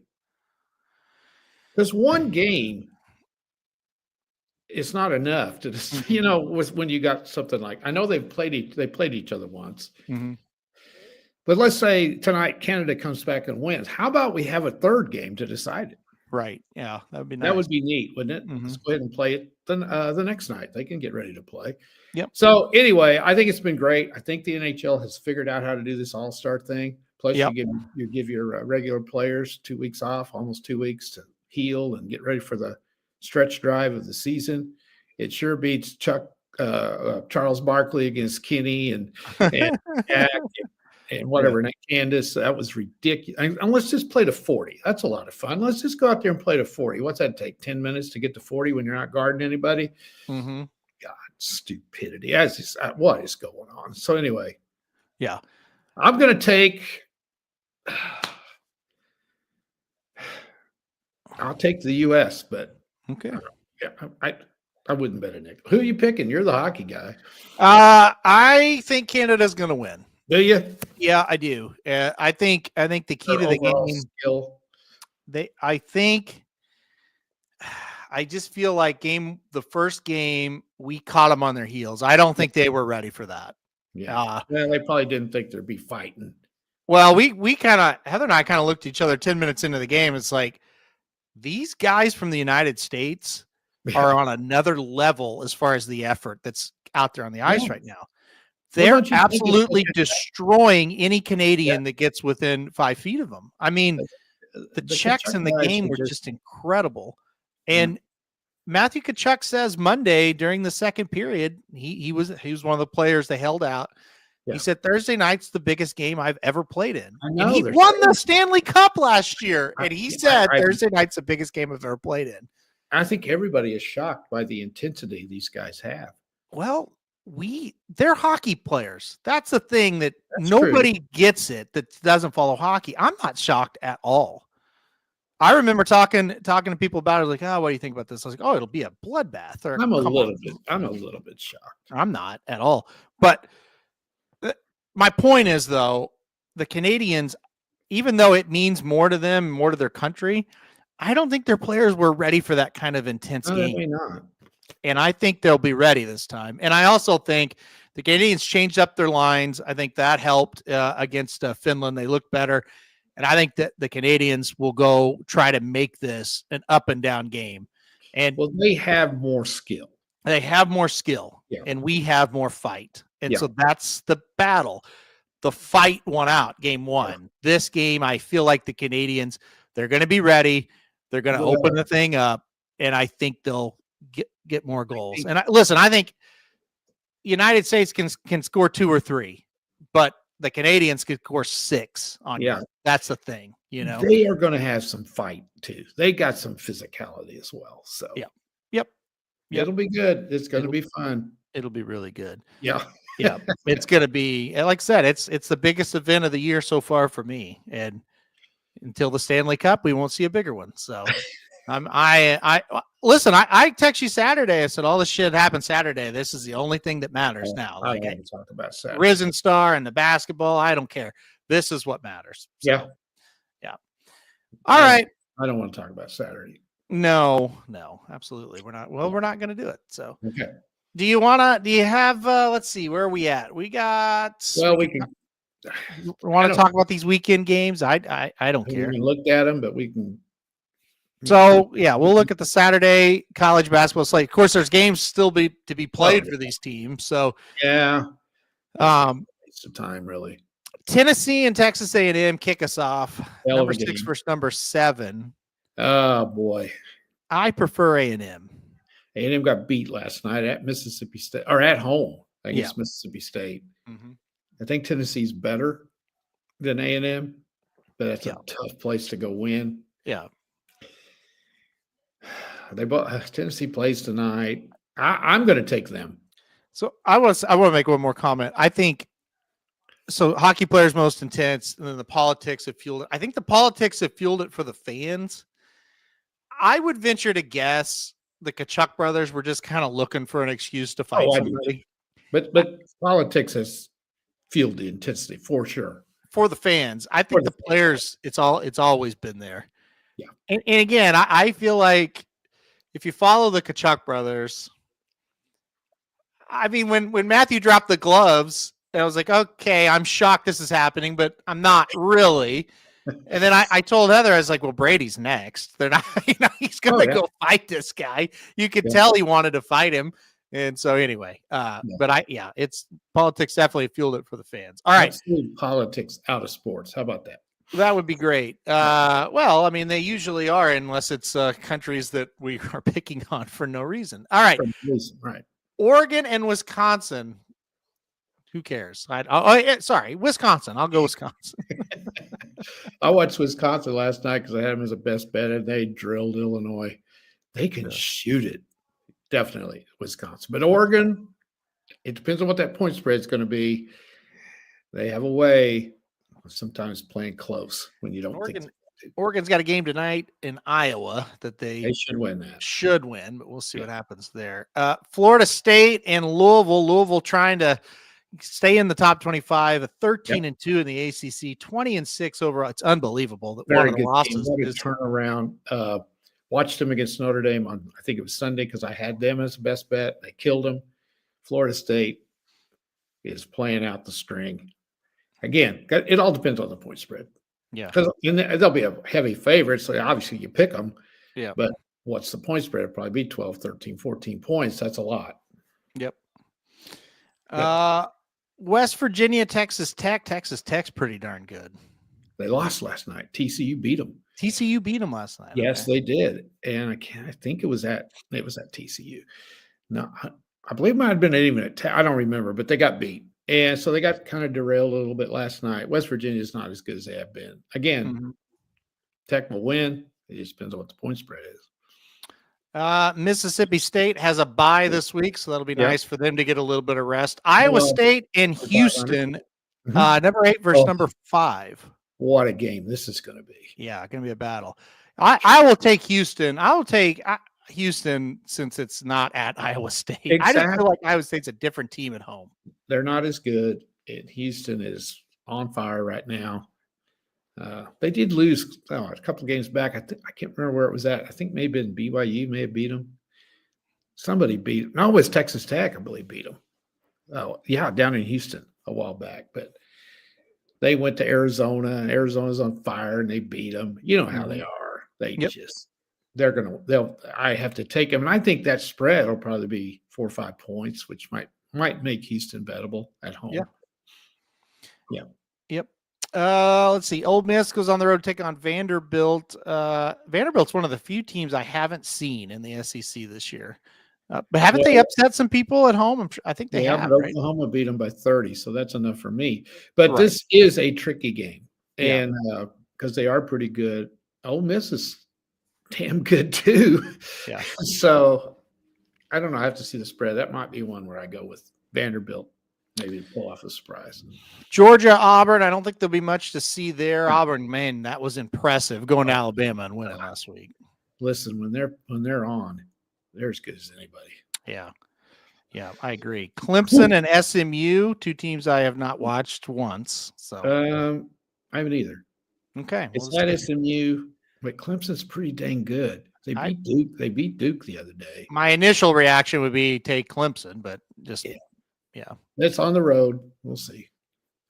Because one game is not enough to, when you got something like, I know they played each other once, but let's say tonight Canada comes back and wins. How about we have a third game to decide it? Right. Yeah, that would be nice. That would be neat, wouldn't it? Let's go ahead and play it the next night. They can get ready to play. Yep. So anyway, I think it's been great. I think the NHL has figured out how to do this all-star thing. Plus, you give your regular players 2 weeks off, almost 2 weeks to heal and get ready for the stretch drive of the season. It sure beats Charles Barkley against Kenny and Jack and whatever, and Candace. That was ridiculous. And let's just play to 40. That's a lot of fun. Let's just go out there and play to 40. What's that take? 10 minutes to get to 40 when you're not guarding anybody? God, stupidity. What is going on? So anyway, I'm going to take. I'll take the U.S., but I wouldn't bet a nickel. Who are you picking? You're the hockey guy. I think Canada's going to win. Do you? Yeah, I do. I think the key to the game. Skill. I just feel like the first game we caught them on their heels. I don't think they were ready for that. Yeah, they probably didn't think there'd be fighting. Well, we kind of, Heather and I kind of looked at each other 10 minutes into the game. It's like, these guys from the United States are on another level as far as the effort that's out there on the ice right now. They're absolutely destroying any Canadian that gets within 5 feet of them. I mean, the checks in the game were just incredible. And Matthew Tkachuk says Monday during the second period, he was one of the players they held out. He said Thursday night's the biggest game I've ever played in. And he won the Stanley Cup last year. And he said Thursday night's the biggest game I've ever played in. I think everybody is shocked by the intensity these guys have. Well, they're hockey players. That's the thing that nobody gets it that doesn't follow hockey. I'm not shocked at all. I remember talking to people about it, like, oh, what do you think about this? I was like, oh, it'll be a bloodbath. I'm a little bit shocked. I'm not at all. But my point is, though, the Canadians, even though it means more to them, more to their country, I don't think their players were ready for that kind of intense game. Maybe not. And I think they'll be ready this time. And I also think the Canadians changed up their lines. I think that helped against Finland. They looked better. And I think that the Canadians will go try to make this an up and down game. And well, they have more skill. They have more skill, and we have more fight. And so that's the battle. The fight won out game one. This game, I feel like the Canadians, they're going to be ready. They're going to open the thing up, and I think they'll get more goals. And I think United States can score 2 or 3, but the Canadians could score 6 on you. That's the thing. They are going to have some fight too. They got some physicality as well. So Yep. It'll be good. It's going to be fun. It'll be really good. Yeah. It's going to be, like I said, it's the biggest event of the year so far for me. And until the Stanley Cup, we won't see a bigger one. So listen, I text you Saturday. I said, all this shit happened Saturday. This is the only thing that matters now. I don't want to talk about Saturday. Risen Star and the basketball. I don't care. This is what matters. So, yeah. All right. I don't want to talk about Saturday. No, absolutely. We're not going to do it. So, okay. Do you have, let's see, where are we at? We want to talk about these weekend games? I don't care. We looked at them, but we can. So, we'll look at the Saturday college basketball slate. Of course, there's games still to be played for these teams. So, it's the time, really. Tennessee and Texas A&M kick us off. Number 6 versus number 7. Oh, boy. I prefer A&M. A&M got beat last night at Mississippi State, or at home against Mississippi State. Mm-hmm. I think Tennessee's better than A&M, but that's a tough place to go win. Yeah. Tennessee plays tonight. I'm going to take them. So I want to make one more comment. I think so. Hockey players most intense, and then the politics have fueled it. I think the politics have fueled it for the fans. I would venture to guess the Kachuk brothers were just kind of looking for an excuse to fight somebody. But politics has fueled the intensity for sure. For the fans, I think the players, it's always been there. Yeah. And again, I feel like if you follow the Kachuk brothers, I mean, when Matthew dropped the gloves, I was like, okay, I'm shocked this is happening, but I'm not really. And then I told Heather, I was like, well, Brady's next. They're not, he's going to go fight this guy. You could tell he wanted to fight him. And so anyway, but it's politics definitely fueled it for the fans. All right. Let's leave politics out of sports. How about that? That would be great. Well, I mean, they usually are, unless it's countries that we are picking on for no reason. All right. Right. Oregon and Wisconsin. Who cares? Sorry, Wisconsin. I'll go Wisconsin. I watched Wisconsin last night because I had them as a best bet, and they drilled Illinois. They can shoot it. Definitely Wisconsin. But Oregon, it depends on what that point spread is going to be. They have a way of sometimes playing close when you don't think. Oregon's got a game tonight in Iowa that they should win that. Should win, but we'll see what happens there. Florida State and Louisville. Louisville trying to stay in the top 25, 13-2 in the ACC, 20-6 overall. It's unbelievable that one of the losses is turnaround. Watched them against Notre Dame on, I think it was Sunday, because I had them as the best bet. They killed them. Florida State is playing out the string. Again, it all depends on the point spread. Yeah. Because they'll be a heavy favorite, so obviously you pick them. Yeah. But what's the point spread? It'll probably be 12, 13, 14 points. That's a lot. Yep. West Virginia, Texas Tech. Texas Tech's pretty darn good. They lost last night. TCU beat them. TCU beat them last night. Yes, they did. And I think it was at TCU. No, I believe it might have been even at Tech. I don't remember, but they got beat. And so they got kind of derailed a little bit last night. West Virginia is not as good as they have been. Again, Tech will win. It just depends on what the point spread is. Mississippi State has a bye this week, so that'll be nice for them to get a little bit of rest. Iowa State and Houston, number 8 versus number 5. What a game this is going to be. Yeah, going to be a battle. I will take Houston. I will take Houston since it's not at Iowa State. Exactly. I just feel like Iowa State's a different team at home. They're not as good, and Houston is on fire right now. They did lose a couple of games back. I can't remember where it was at. I think maybe in BYU may have beat them. somebody beat them. No, it was Texas Tech, I believe, beat them. Oh, yeah, down in Houston a while back. But they went to Arizona, and Arizona's on fire, and they beat them. You know how they are. They Yep. I have to take them. And I think that spread will probably be 4 or 5 points, which might make Houston bettable at home. Yeah. Yeah. Yep. Let's see. Ole Miss goes on the road to take on Vanderbilt. Vanderbilt's one of the few teams I haven't seen in the SEC this year. But haven't they upset some people at home? I think they have. But right? Oklahoma beat them by 30, so that's enough for me. But this is a tricky game, and because they are pretty good. Ole Miss is damn good too. Yeah. So I don't know. I have to see the spread. That might be one where I go with Vanderbilt, maybe to pull off a surprise. Georgia, Auburn. I don't think there'll be much to see there. Auburn, man, that was impressive going to Alabama and winning last week. Listen, when they're on, they're as good as anybody. Yeah, I agree. Clemson and SMU, two teams I have not watched once. So I haven't either. Okay, it's not SMU, but Clemson's pretty dang good. They beat Duke. They beat Duke the other day. My initial reaction would be take Clemson, but just yeah. It's on the road. We'll see.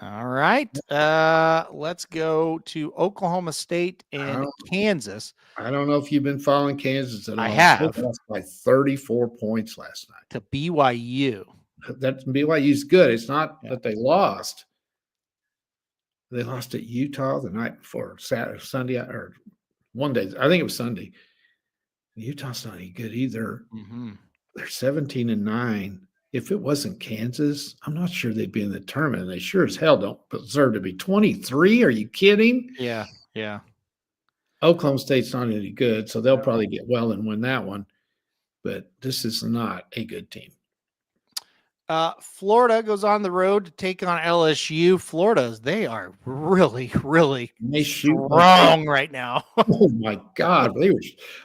All right. Let's go to Oklahoma State and Kansas. I don't know if you've been following Kansas at all. I have. They lost by 34 points last night. To BYU. That BYU's good. It's not that they lost. They lost at Utah the night before, Sunday, or one day. I think it was Sunday. Utah's not any good either. Mm-hmm. They're 17-9. If it wasn't Kansas, I'm not sure they'd be in the tournament. They sure as hell don't deserve to be 23. Are you kidding? Yeah. Oklahoma State's not any good, so they'll probably get well and win that one. But this is not a good team. Florida goes on the road to take on LSU. They are really, really strong right now. Oh, my God.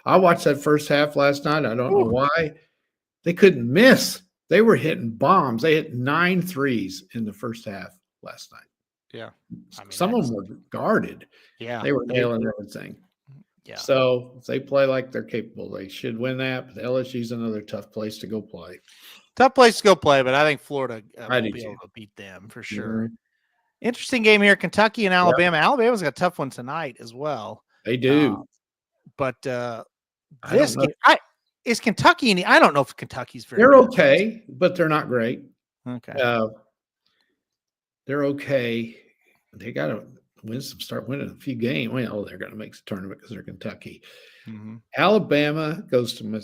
I watched that first half last night. I don't know why. They couldn't miss. They were hitting bombs. They hit 9 threes in the first half last night. Yeah. Some of them were guarded. Yeah. They were nailing everything. Yeah. So if they play like they're capable, they should win that. But LSU's another tough place to go play. Tough place to go play, but I think Florida will be able to beat them for sure. Mm-hmm. Interesting game here, Kentucky and Alabama. Yep. Alabama's got a tough one tonight as well. They do. But this game, is Kentucky. I don't know if Kentucky's very They're good. okay, but they're not great. Okay. They're okay. They got to start winning a few games. Well, they're going to make the tournament because they're Kentucky. Mm-hmm. Alabama goes to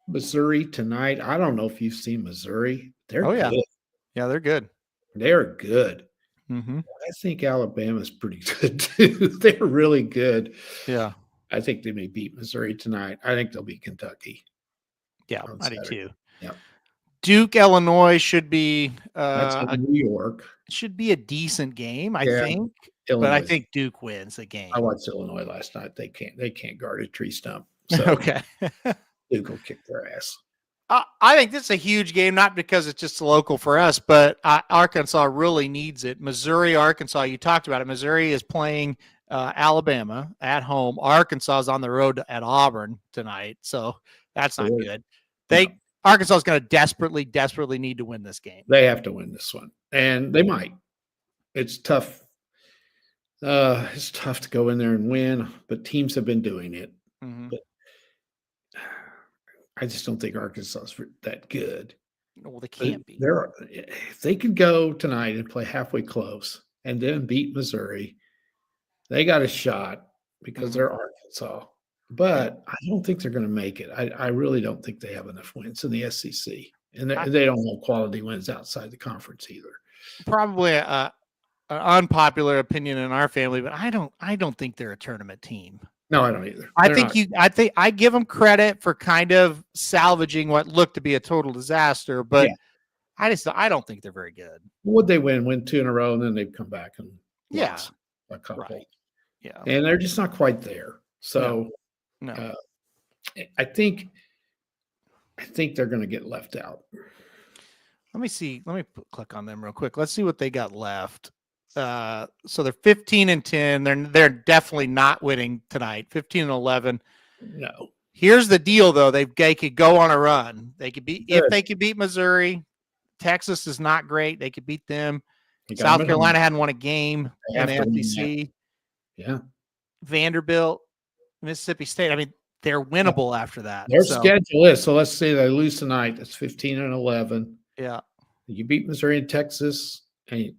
Missouri tonight. I don't know if you've seen Missouri. They're good. Yeah, they're good. They're good. Mm-hmm. I think Alabama's pretty good too. They're really good. Yeah. I think they may beat Missouri tonight. I think they'll beat Kentucky. Yeah, I do too. Yeah. Duke, Illinois should be that's in New York. Should be a decent game, I think. Illinois. But I think Duke wins the game. I watched Illinois last night. They can't guard a tree stump. So okay. Duke will kick their ass. I think this is a huge game, not because it's just local for us, but Arkansas really needs it. Missouri, Arkansas, you talked about it. Missouri is playing Alabama at home. Arkansas is on the road at Auburn tonight, so that's not good. Arkansas is going to desperately need to win this game. They have to win this one, and they might. It's tough. It's tough to go in there and win, but teams have been doing it. Mm-hmm. But I just don't think Arkansas is that good. Well, they can't be. If they could go tonight and play halfway close and then beat Missouri, they got a shot because they're Arkansas. But I don't think they're going to make it. I really don't think they have enough wins in the SEC. And they don't have quality wins outside the conference either. Probably an unpopular opinion in our family, but I don't think they're a tournament team. No, I don't either. I think I give them credit for kind of salvaging what looked to be a total disaster, but I don't think they're very good. Would they win 2 in a row, and then they've come back and lost a couple? Right. Yeah, and they're just not quite there. So, no. I think they're going to get left out. Let me see. Let me click on them real quick. Let's see what they got left. So they're 15-10. They're definitely not winning tonight. 15-11. No. Here's the deal, though. They could go on a run. They could beat if Good. they could beat Missouri. Texas is not great. They could beat them. You got South them at Carolina home. hadn't won a game They in have to the win that. SEC. Yeah. Vanderbilt, Mississippi State. I mean, they're winnable after that. Their So, schedule is, so let's say they lose tonight. That's 15-11. yeah. You beat Missouri and Texas. And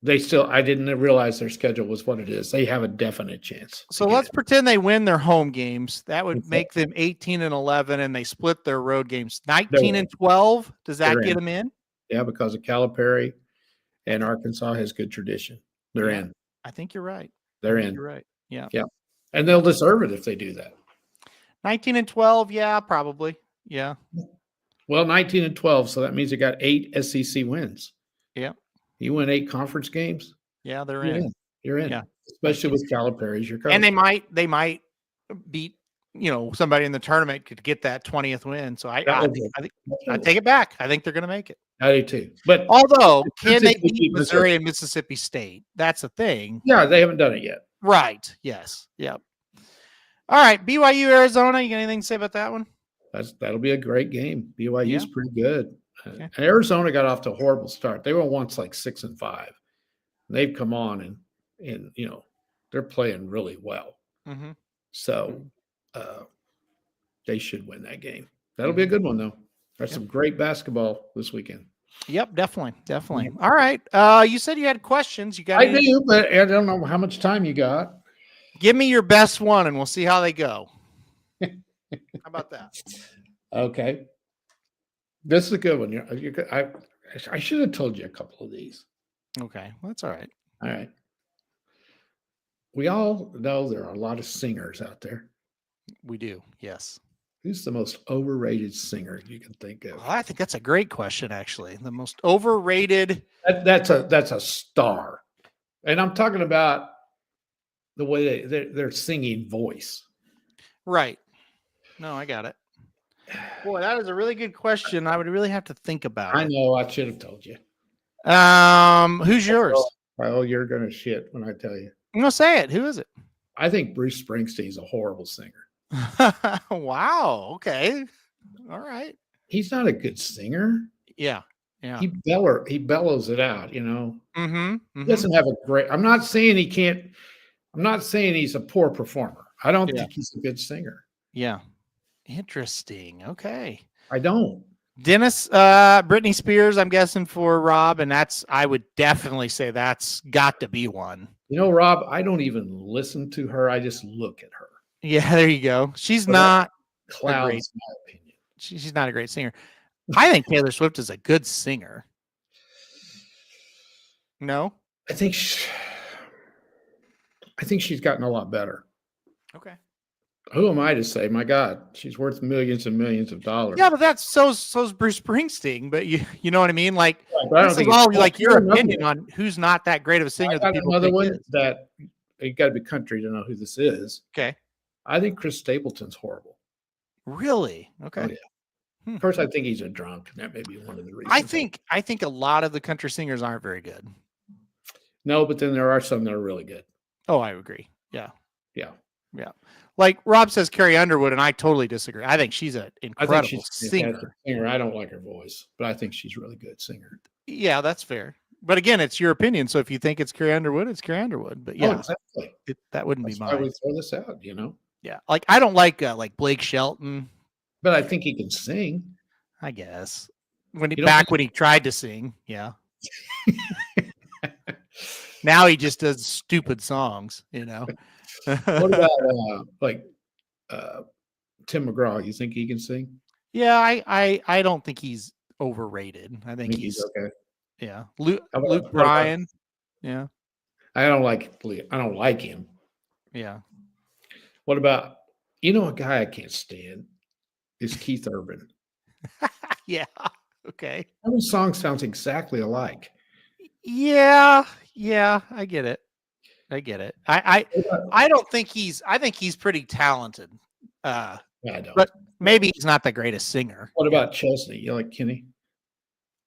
they still, I didn't realize their schedule was what it is. They have a definite chance. So let's pretend they win their home games. That would make them 18-11, and they split their road games 19-12. Does that get them in? Yeah, because of Calipari and Arkansas has good tradition. They're in. I think you're right. They're in. You're right. Yeah. Yeah. And they'll deserve it if they do that. 19-12. Yeah, probably. Yeah. Well, 19-12. So that means you got 8 SEC wins. Yeah. You win 8 conference games. Yeah, they're in. You're in. Yeah. Especially with Calipari as your coach. And they might beat, somebody in the tournament could get that 20th win. So I think I take it back. I think they're going to make it. I do too. But although, can they beat Missouri and Mississippi State? That's the thing. Yeah, they haven't done it yet. Right. Yes. Yep. All right. BYU, Arizona. You got anything to say about that one? That'll be a great game. BYU's pretty good. Okay. Arizona got off to a horrible start. They were once like 6-5. They've come on and they're playing really well. Mm-hmm. So they should win that game. That'll be a good one though. There's some great basketball this weekend. Yep, definitely. All right. You said you had questions. You got? I do, but I don't know how much time you got. Give me your best one, and we'll see how they go. How about that? Okay. This is a good one. I should have told you a couple of these. Okay, well, that's all right. All right. We all know there are a lot of singers out there. We do, yes. Who's the most overrated singer you can think of? Well, I think that's a great question, actually. The most overrated. That's a star, and I'm talking about the way their singing voice. Right. No, I got it. Boy, that is a really good question. I would really have to think about it. I know. I should have told you. Who's yours? Well, you're gonna shit when I tell you. I'm gonna say it. Who is it? I think Bruce Springsteen's a horrible singer. Wow. Okay. All right. He's not a good singer. Yeah. He bellows it out, Mm-hmm. He doesn't have a great. I'm not saying he can't. I'm not saying he's a poor performer. I don't think he's a good singer. Yeah. Interesting. Okay. I don't. Dennis, Britney Spears, I'm guessing for Rob, and I would definitely say that's got to be one. Rob, I don't even listen to her. I just look at her. Yeah, there you go. She's not clouds my opinion. She's not a great singer. I think Taylor Swift is a good singer. No? I think she's gotten a lot better. Okay. Who am I to say? My God, she's worth millions and millions of dollars. Yeah, but that's so's Bruce Springsteen. But you know what I mean? Like, this is all like your opinion on who's not that great of a singer. I got another one that you got to be country to know who this is. Okay. I think Chris Stapleton's horrible. Really? Okay. Oh, yeah. Of course, I think he's a drunk, and that may be one of the reasons. I think a lot of the country singers aren't very good. No, but then there are some that are really good. Oh, I agree. Yeah. Yeah. Yeah. Like Rob says Carrie Underwood, and I totally disagree. I think she's an incredible singer. I don't like her voice, but I think she's a really good singer. Yeah, that's fair. But again, it's your opinion. So if you think it's Carrie Underwood, it's Carrie Underwood. But yeah, exactly. That wouldn't be mine. Why we throw this out, Yeah. Like I don't like Blake Shelton. But I think he can sing. I guess. When he tried to sing, yeah. Now he just does stupid songs, What about Tim McGraw? You think he can sing? Yeah, I don't think he's overrated. I think he's okay. Yeah. Luke Bryan. Yeah. I don't like him. Yeah. What about a guy I can't stand is Keith Urban. Yeah. Okay. Every song sounds exactly alike. Yeah. Yeah. I get it. I don't think I think he's pretty talented. I don't. But maybe he's not the greatest singer. What about Chesney? You like Kenny?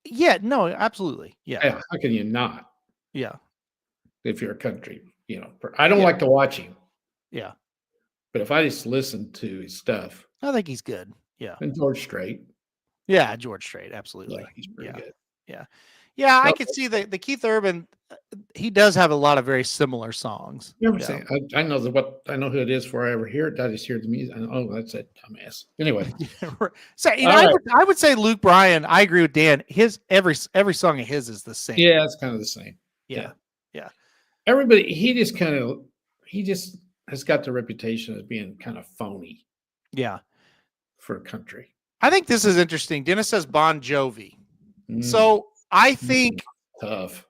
Yeah, no, absolutely. Yeah. How can you not? Yeah. If you're a country, I don't like to watch him. Yeah. But if I just listen to his stuff, I think he's good. Yeah. and George Strait, Yeah. George Strait. Absolutely. yeah, he's pretty good. Yeah. Yeah. I So, could see the Keith Urban. He does have a lot of very similar songs. never Yeah. say I know I know who it is before I ever hear it. I just hear the music. Oh, that's a dumbass. Anyway, So I would say Luke Bryan. I agree with Dan. His every song of his is the same. yeah, it's kind of the same. Yeah. Everybody, he just has got the reputation of being kind of phony. Yeah. For country. I think this is interesting. Dennis says Bon Jovi. Mm. So I think tough.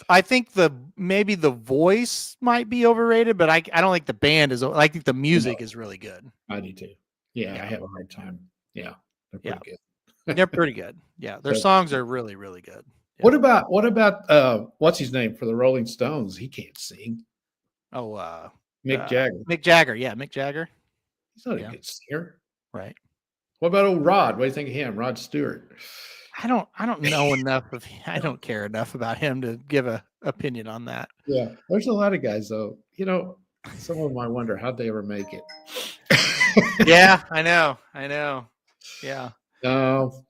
I think maybe the voice might be overrated, but I don't think the band is. I think the music is really good. I do too. Yeah, I have a hard time. Yeah, they're pretty good. They're pretty good. Yeah, their songs are really, really good. Yeah. What about what's his name for the Rolling Stones? He can't sing. Oh, Mick Jagger. Mick Jagger. Yeah, Mick Jagger. He's not a good singer. Right. What about old Rod? What do you think of him? Rod Stewart. I don't know enough of. I don't care enough about him to give a opinion on that. Yeah, there's a lot of guys though. You know, some of them I wonder how'd they ever make it. Yeah, I know. Yeah.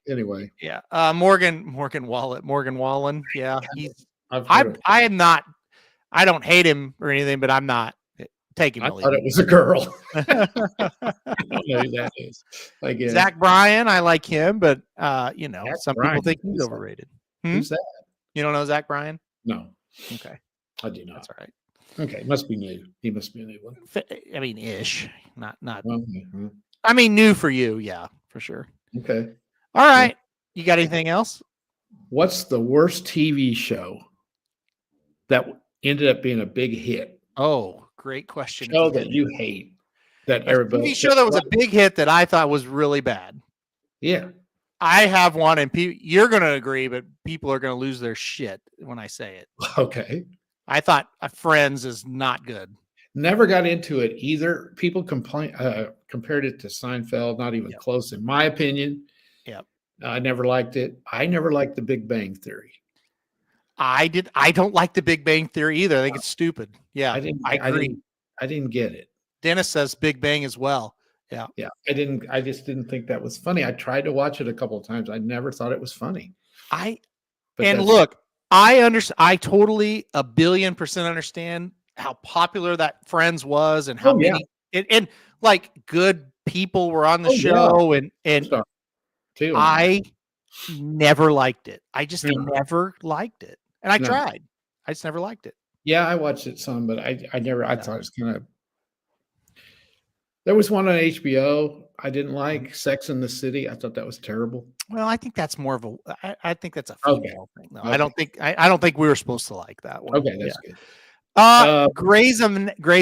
Anyway. Yeah. Morgan Wallen. Yeah. I am not. I don't hate him or anything, but I'm not taking. I thought it was a girl. I don't know who that is. Zach Bryan, I like him, but some people think he's overrated. Who's that? You don't know Zach Bryan? No. Okay. I do not. That's all right. Okay, must be new. He must be a new one. I mean, ish. Not. Mm-hmm. I mean, new for you, yeah, for sure. Okay. All right. You got anything else? What's the worst TV show that ended up being a big hit? Oh, great question. Show that you hate. That everybody. TV show that was a big hit that I thought was really bad. Yeah. I have one, and you're going to agree, but people are going to lose their shit when I say it. Okay. I thought Friends is not good. Never got into it either. People compared it to Seinfeld, not even close, in my opinion. Yep. I never liked it. I never liked The Big Bang Theory. I don't like The Big Bang Theory either. I think it's stupid. Yeah, I agree. I didn't get it. Dennis says Big Bang as well. Yeah. Yeah. I just didn't think that was funny. I tried to watch it a couple of times. I never thought it was funny. Look, I totally 1,000,000,000% understand how popular that Friends was and how many and like good people were on the show and I never liked it. I just never liked it. And I tried. I just never liked it. Yeah, I watched it some, but I thought it was kind of. There was one on HBO I didn't like, Sex in the City. I thought that was terrible. Well, I think that's more of I think that's a female thing. No, okay. I don't think we were supposed to like that one. Okay, that's good. Grey's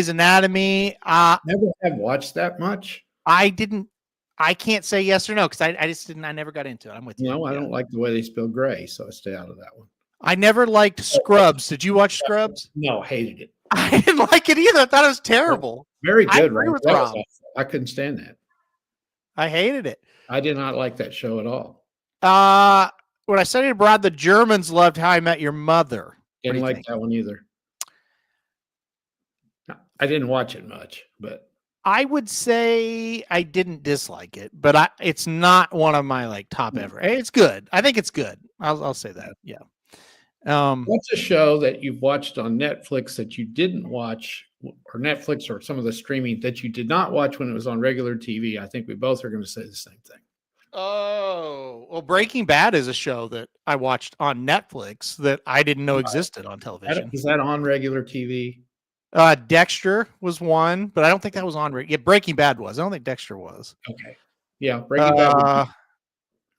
Anatomy. Never have watched that much. I can't say yes or no because I just didn't. I never got into it. I'm with you. No, I don't like the way they spell gray, so I stay out of that one. I never liked Scrubs. Did you watch Scrubs? No, hated it. I didn't like it either. I thought it was terrible. Very good. I couldn't stand that. I hated it. I did not like that show at all. When I studied abroad, the Germans loved How I Met Your Mother. Didn't like that one either. I didn't watch it much, but I would say I didn't dislike it, but it's not one of my top ever. It's good. I think it's good. I'll say that. Yeah. What's a show that you've watched on Netflix that you didn't watch, or Netflix or some of the streaming that you did not watch when it was on regular TV? I think we both are going to say the same thing. Oh, well, Breaking Bad is a show that I watched on Netflix that I didn't know existed on television. Is that on regular TV? Dexter was one, but I don't think that was on. Breaking Bad was. I don't think Dexter was. Okay. Yeah, Breaking Bad.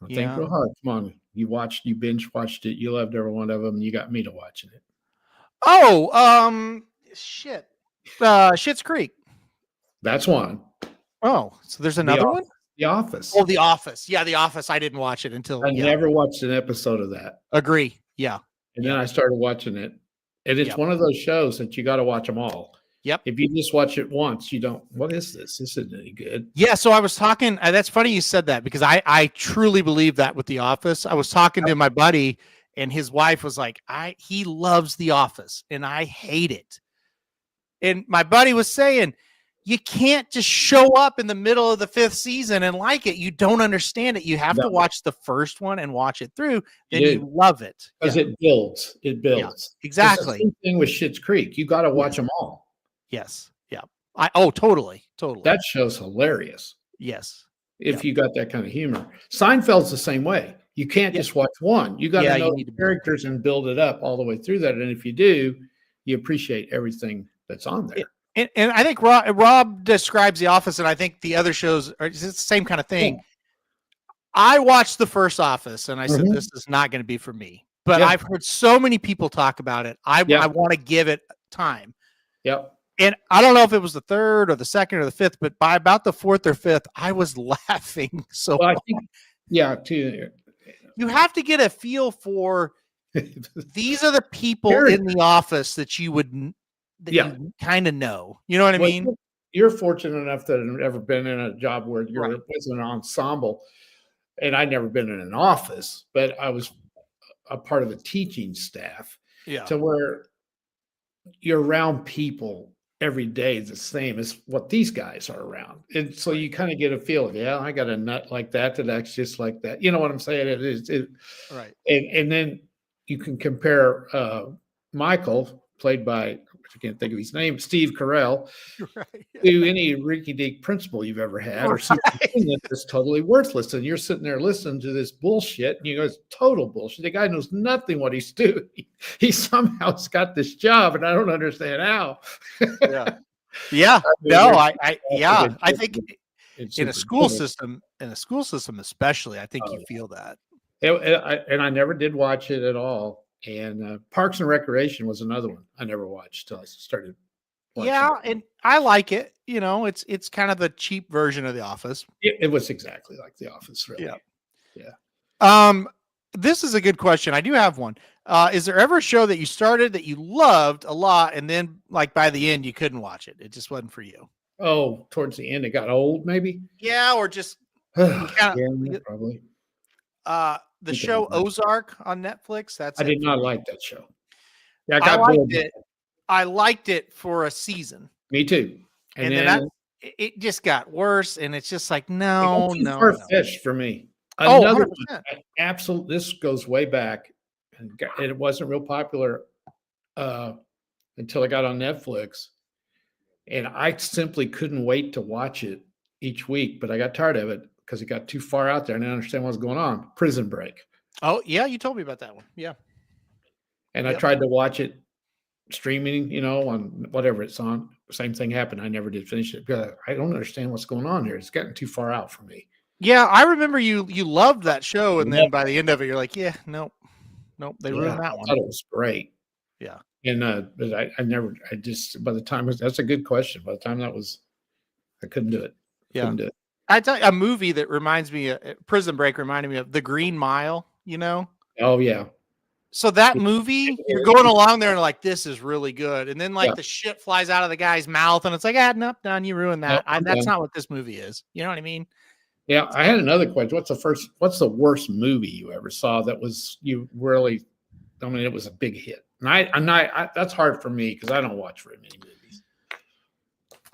Think real hard. Come on. You binge watched it. You loved every one of them. And you got me to watching it. Oh, shit. Schitt's Creek. That's one. Oh, so there's another one? The Office. Oh, The Office. Yeah, The Office. I didn't watch it until. I never watched an episode of that. Agree. Yeah. And then I started watching it. And it's one of those shows that you got to watch them all. Yep. If you just watch it once, you don't. What is this? This isn't any good. Yeah. So I was talking. That's funny you said that because I truly believe that with The Office. I was talking to my buddy, and his wife was like, he loves The Office, and I hate it. And my buddy was saying, you can't just show up in the middle of the 5th season and like it. You don't understand it. You have to watch the first one and watch it through. Then you love it. Because it builds. It builds. Yeah, exactly. It's the same thing with Schitt's Creek. You got to watch them all. Yes. Yeah. Totally. That show's hilarious. Yes. If you got that kind of humor. Seinfeld's the same way. You can't just watch one. You got to know the characters and build it up all the way through that. And if you do, you appreciate everything that's on there. And I think Rob describes The Office, and I think the other shows are it's the same kind of thing. Yeah. I watched the first Office, and I said, this is not going to be for me. But I've heard so many people talk about it. I want to give it time. Yep. And I don't know if it was the 3rd or the 2nd or the 5th, but by about the 4th or 5th, I was laughing so hard. Too. You have to get a feel for these are the people in the office that you would you kind of know. You know what I mean? You're fortunate enough that I've never been in a job where you're with an ensemble, and I'd never been in an office, but I was a part of the teaching staff. Yeah. To where you're around people every day the same as what these guys are around. And so you kind of get a feel of, I got a nut like that acts just like that. You know what I'm saying? It is right. And then you can compare Michael, played by, I can't think of his name, Steve Carell, to any rinky-dink principal you've ever had, or something that's totally worthless. And you're sitting there listening to this bullshit, and you go, it's total bullshit. The guy knows nothing what he's doing. He somehow's got this job, and I don't understand how. I think in a school system, especially, I think you feel that. And I never did watch it at all. And Parks and Recreation was another one I never watched till I started watching it. And I like it. You know, it's kind of the cheap version of The Office. It was exactly like The Office, really. Yeah. This is a good question. I do have one. Is there ever a show that you started that you loved a lot, and then like by the end you couldn't watch it? It just wasn't for you. Oh, towards the end it got old, maybe? Yeah, or just probably. The show Ozark on Netflix. I did not like that show. Yeah, I liked it. I liked it for a season. Me too. And then it just got worse, and it's just like no. Far-fetched for me. Another one, absolutely. This goes way back, and it wasn't real popular until it got on Netflix, and I simply couldn't wait to watch it each week. But I got tired of it because it got too far out there, and I didn't understand what was going on. Prison Break. Oh yeah, you told me about that one. Yeah, and I tried to watch it streaming, on whatever it's on. Same thing happened. I never did finish it because I don't understand what's going on here. It's gotten too far out for me. Yeah, I remember you loved that show, and then by the end of it, you're like, nope, they ruined that one. I thought it was great. Yeah, and but I just by the time that's a good question. By the time I couldn't do it. Couldn't do it. I tell you, a movie that reminds me, Prison Break reminded me of The Green Mile. Oh yeah. So that movie, you're going along there and like, this is really good. And then the shit flies out of the guy's mouth and it's like, nope, done. You ruined that. That's not what this movie is. You know what I mean? Yeah. I had another question. What's the worst movie you ever saw that was, it was a big hit? And I that's hard for me because I don't watch very many movies.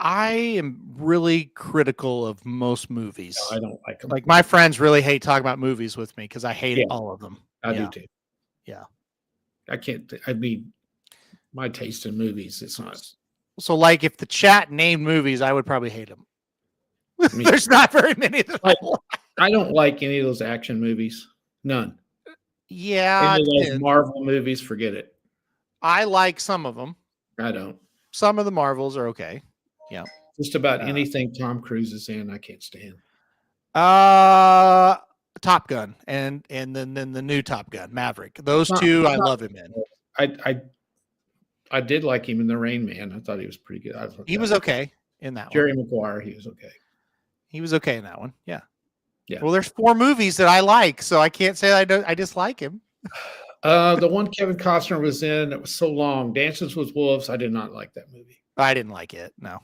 I am really critical of most movies. No, I don't like them. Like my friends really hate talking about movies with me because I hate all of them. I do too. Yeah. My taste in movies, it's not. So like if the chat named movies, I would probably hate them. There's not very many that I don't like any of those action movies. None. Yeah. Any of those Marvel movies, forget it. I like some of them. I don't. Some of the Marvels are okay. Yeah. Just about anything Tom Cruise is in, I can't stand. Top Gun and then the new Top Gun, Maverick. Those two I love him in. I did like him in The Rain Man. I thought he was pretty good. He was okay in that Jerry one. Maguire, he was okay. He was okay in that one. Yeah. Yeah. Well, there's 4 movies that I like, so I can't say I dislike him. The one Kevin Costner was in that was so long, Dances with Wolves. I did not like that movie. I didn't like it. No.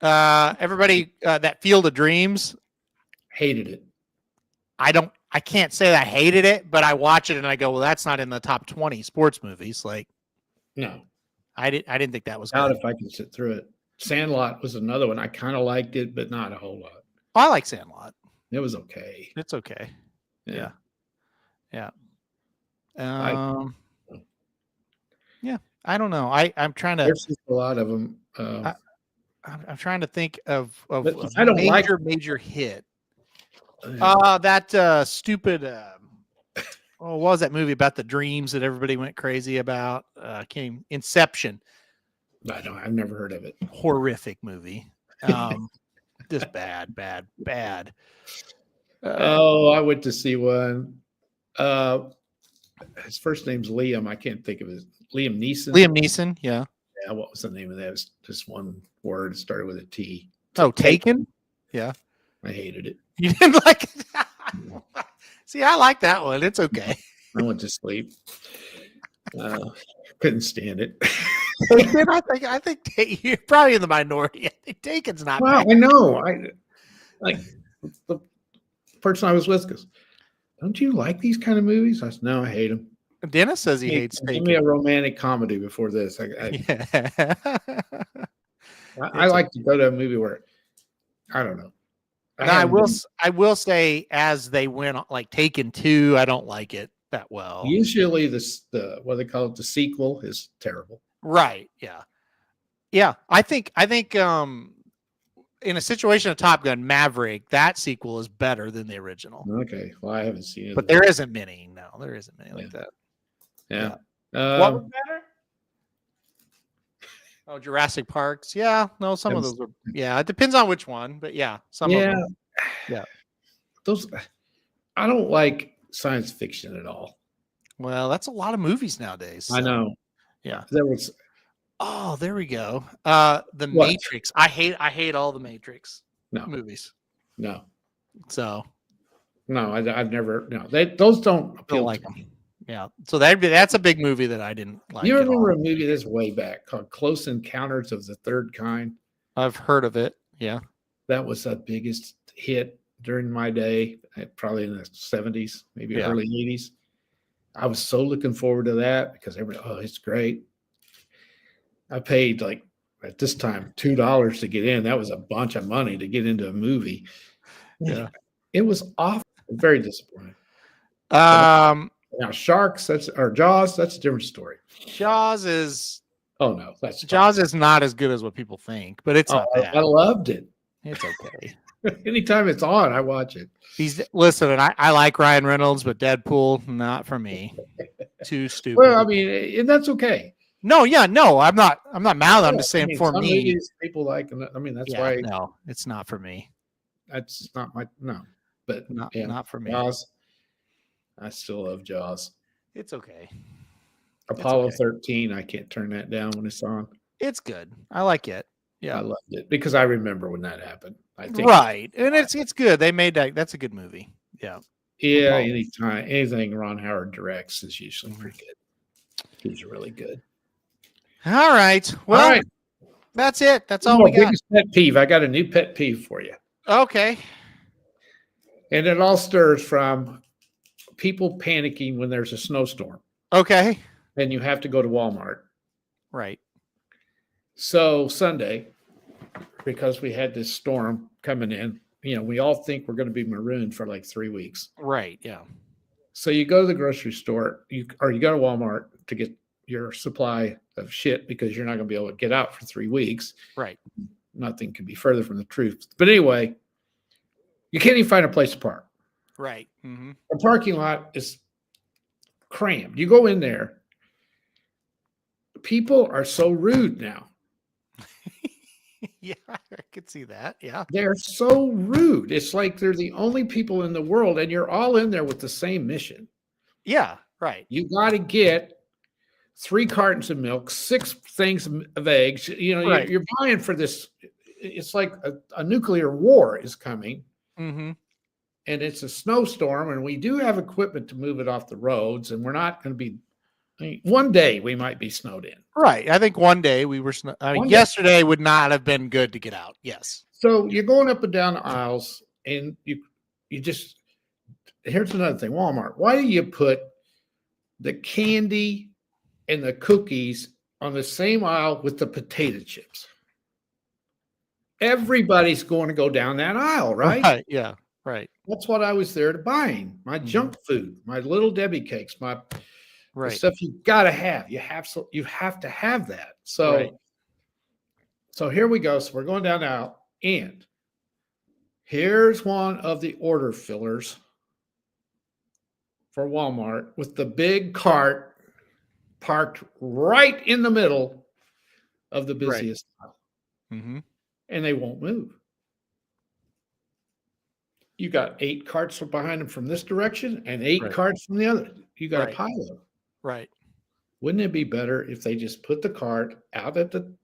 Everybody, that Field of Dreams. Hated it. I can't say that I hated it, but I watch it and I go, well, that's not in the top 20 sports movies. Like, no, I didn't think that was not good. if I can sit through it. Sandlot was another one. I kind of liked it, but not a whole lot. I like Sandlot. It was okay. It's okay. Yeah. Yeah. Yeah. I don't know. I'm trying to. There's just a lot of them. I'm trying to think of I don't major hit. Yeah. That stupid. What was that movie about the dreams that everybody went crazy about? Inception. I've never heard of it. Horrific movie. Just bad. I went to see one. His first name's Liam. I can't think of his Liam Neeson. Yeah. Yeah. What was the name of that? It was just one word. It started with a T. Oh, Taken. Yeah. I hated it. You didn't like it? See, I like that one. It's okay. I went to sleep. Couldn't stand it. Taken, I think you're probably in the minority. I think Taken's not bad. I know. I like the person I was with goes, "Don't you like these kind of movies?" I said, "No, I hate them." Dennis says he hates Taken. Give me a romantic comedy before this. I like to go to a movie where I don't know. I will say, as they went, like Taken 2, I don't like it that well. Usually, the what they call it, the sequel is terrible. Right? Yeah. I think in a situation of Top Gun Maverick, that sequel is better than the original. Okay, well, I haven't seen it, but there isn't many. No, there isn't many like that. Yeah. What was better? Oh, Jurassic Parks. Yeah, no, some of those are. Yeah, it depends on which one, but yeah, some of them. Yeah, those. I don't like science fiction at all. Well, that's a lot of movies nowadays. So. I know. Yeah, there was. Oh, there we go. The Matrix. I hate all the Matrix movies. No. So. No, I've never. No, those don't appeal like to me. Yeah, so that's a big movie that I didn't like. You remember a movie that's way back called Close Encounters of the Third Kind? I've heard of it. Yeah, that was the biggest hit during my day, probably in the 70s, maybe early 80s. I was so looking forward to that because it's great. I paid like at this time $2 to get in. That was a bunch of money to get into a movie. Yeah, it was awful. Very disappointing. Now, Jaws, that's a different story. Jaws is Jaws is not as good as what people think, but it's not bad. I loved it. It's okay. Anytime it's on, I watch it. Listen, and I like Ryan Reynolds, but Deadpool, not for me. Too stupid. Well, I mean, and that's okay. No, I'm not mad. I'm just saying for me, people like. I mean, that's why. No, it's not for me. That's not but not for me. Jaws. I still love Jaws. It's okay. Apollo 13. I can't turn that down when it's on. It's good. I like it. Yeah, I loved it because I remember when that happened. I think and it's good. They made that. That's a good movie. Yeah. Yeah. Anything Ron Howard directs is usually pretty good. He's really good. All right. Well, that's it. That's all we got. Biggest pet peeve. I got a new pet peeve for you. Okay. And it all stirs from people panicking when there's a snowstorm. Okay. And you have to go to Walmart. Right. So Sunday, because we had this storm coming in, we all think we're going to be marooned for like 3 weeks. Right. Yeah. So you go to the grocery store, you go to Walmart to get your supply of shit because you're not going to be able to get out for 3 weeks. Right. Nothing can be further from the truth. But anyway, you can't even find a place to park. Right. Mm-hmm. The parking lot is crammed. You go in there. People are so rude now. Yeah, I could see that. Yeah. They're so rude. It's like they're the only people in the world, and you're all in there with the same mission. Yeah, right. You got to get 3 cartons of milk, 6 things of eggs. You're buying for this. It's like a nuclear war is coming. Mm-hmm. And it's a snowstorm, and we do have equipment to move it off the roads, and we're not going to be. One day we might be snowed in. Right. I think one day we were. Yesterday would not have been good to get out. Yes. So you're going up and down the aisles, and you just. Here's another thing, Walmart. Why do you put the candy and the cookies on the same aisle with the potato chips? everybody's going to go down that aisle, right? Right. Yeah. Right. That's what I was there to buying. My junk food, my Little Debbie cakes, the Right. stuff you gotta have. You have to have that. So Right. so here we go. So we're going down now, and here's one of the order fillers for Walmart with the big cart parked right in the middle of the busiest aisle, Mm-hmm. and they won't move. You got 8 carts behind them from this direction and 8 Right. carts from the other. You got Right. a pile of. Right. Wouldn't it be better if they just put the cart out at the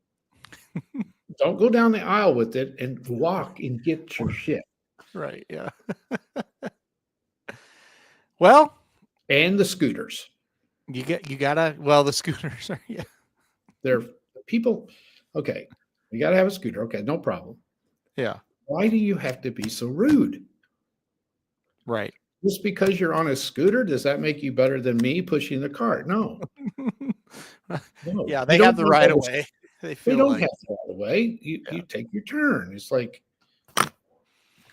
don't go down the aisle with it and walk and get your shit. Right. Yeah. Well, And the scooters. you gotta, well, the scooters are, yeah. They're people. Okay. You got to have a scooter. Okay. No problem. Yeah. Why do you have to be so rude? Right. Just because you're on a scooter, does that make you better than me pushing the cart? No. No. Yeah. You They don't have the have right to- of way. They They feel don't like, have the right of way. You Yeah. take your turn. It's like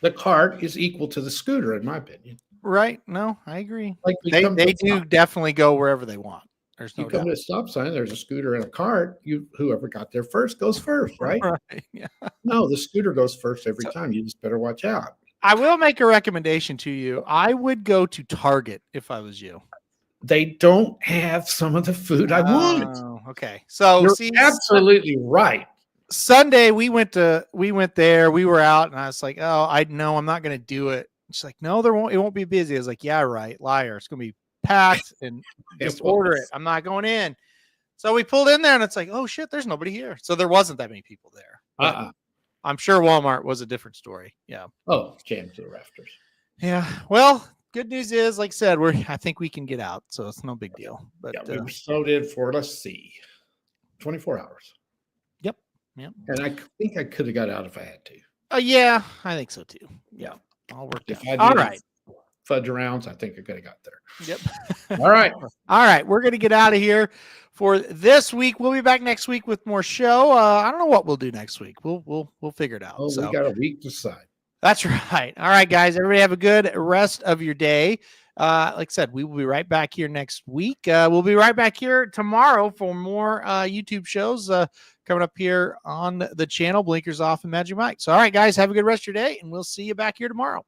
the cart is equal to the scooter, in my opinion. right. No, I agree. Like we They come to a do stop- definitely go wherever they want. There's you no come doubt. to a stop sign, there's a scooter and a cart. Whoever got there first goes first, right? Right. Yeah. No, the scooter goes first every So- time. You just better watch out. I will make a recommendation to you. I would go to Target if I was you. They don't have some of the food I want. Oh, okay. So You're see, absolutely right. Sunday we went there. We were out, and I was like, "Oh, I know I'm not going to do it." She's like, "No, it won't be busy." I was like, "Yeah, right, liar. It's going to be packed, and just order it. I'm not going in." So we pulled in there, and it's like, "Oh shit, there's nobody here." So there wasn't that many people there. But I'm sure Walmart was a different story. Yeah. Oh, jammed to the rafters. Yeah. Well, good news is, like I said, I think we can get out, so it's no big deal. But Yeah, we were snowed in for, let's see, 24 hours. Yep. Yep. And I think I could have got out if I had to. Yeah, I think so too. Yeah. All worked If out. I All didn't right. fudge arounds, I think I could have got there. Yep. All right. All right. We're going to get out of here for this week. We'll be back next week with more show. I don't know what we'll do next week. We'll figure it out. Oh, we got a week to decide. That's right. All right, guys. Everybody have a good rest of your day. Like I said, we will be right back here next week. We'll be right back here tomorrow for more YouTube shows coming up here on the channel, Blinkers Off and Magic Mike. So, all right, guys, have a good rest of your day, and we'll see you back here tomorrow.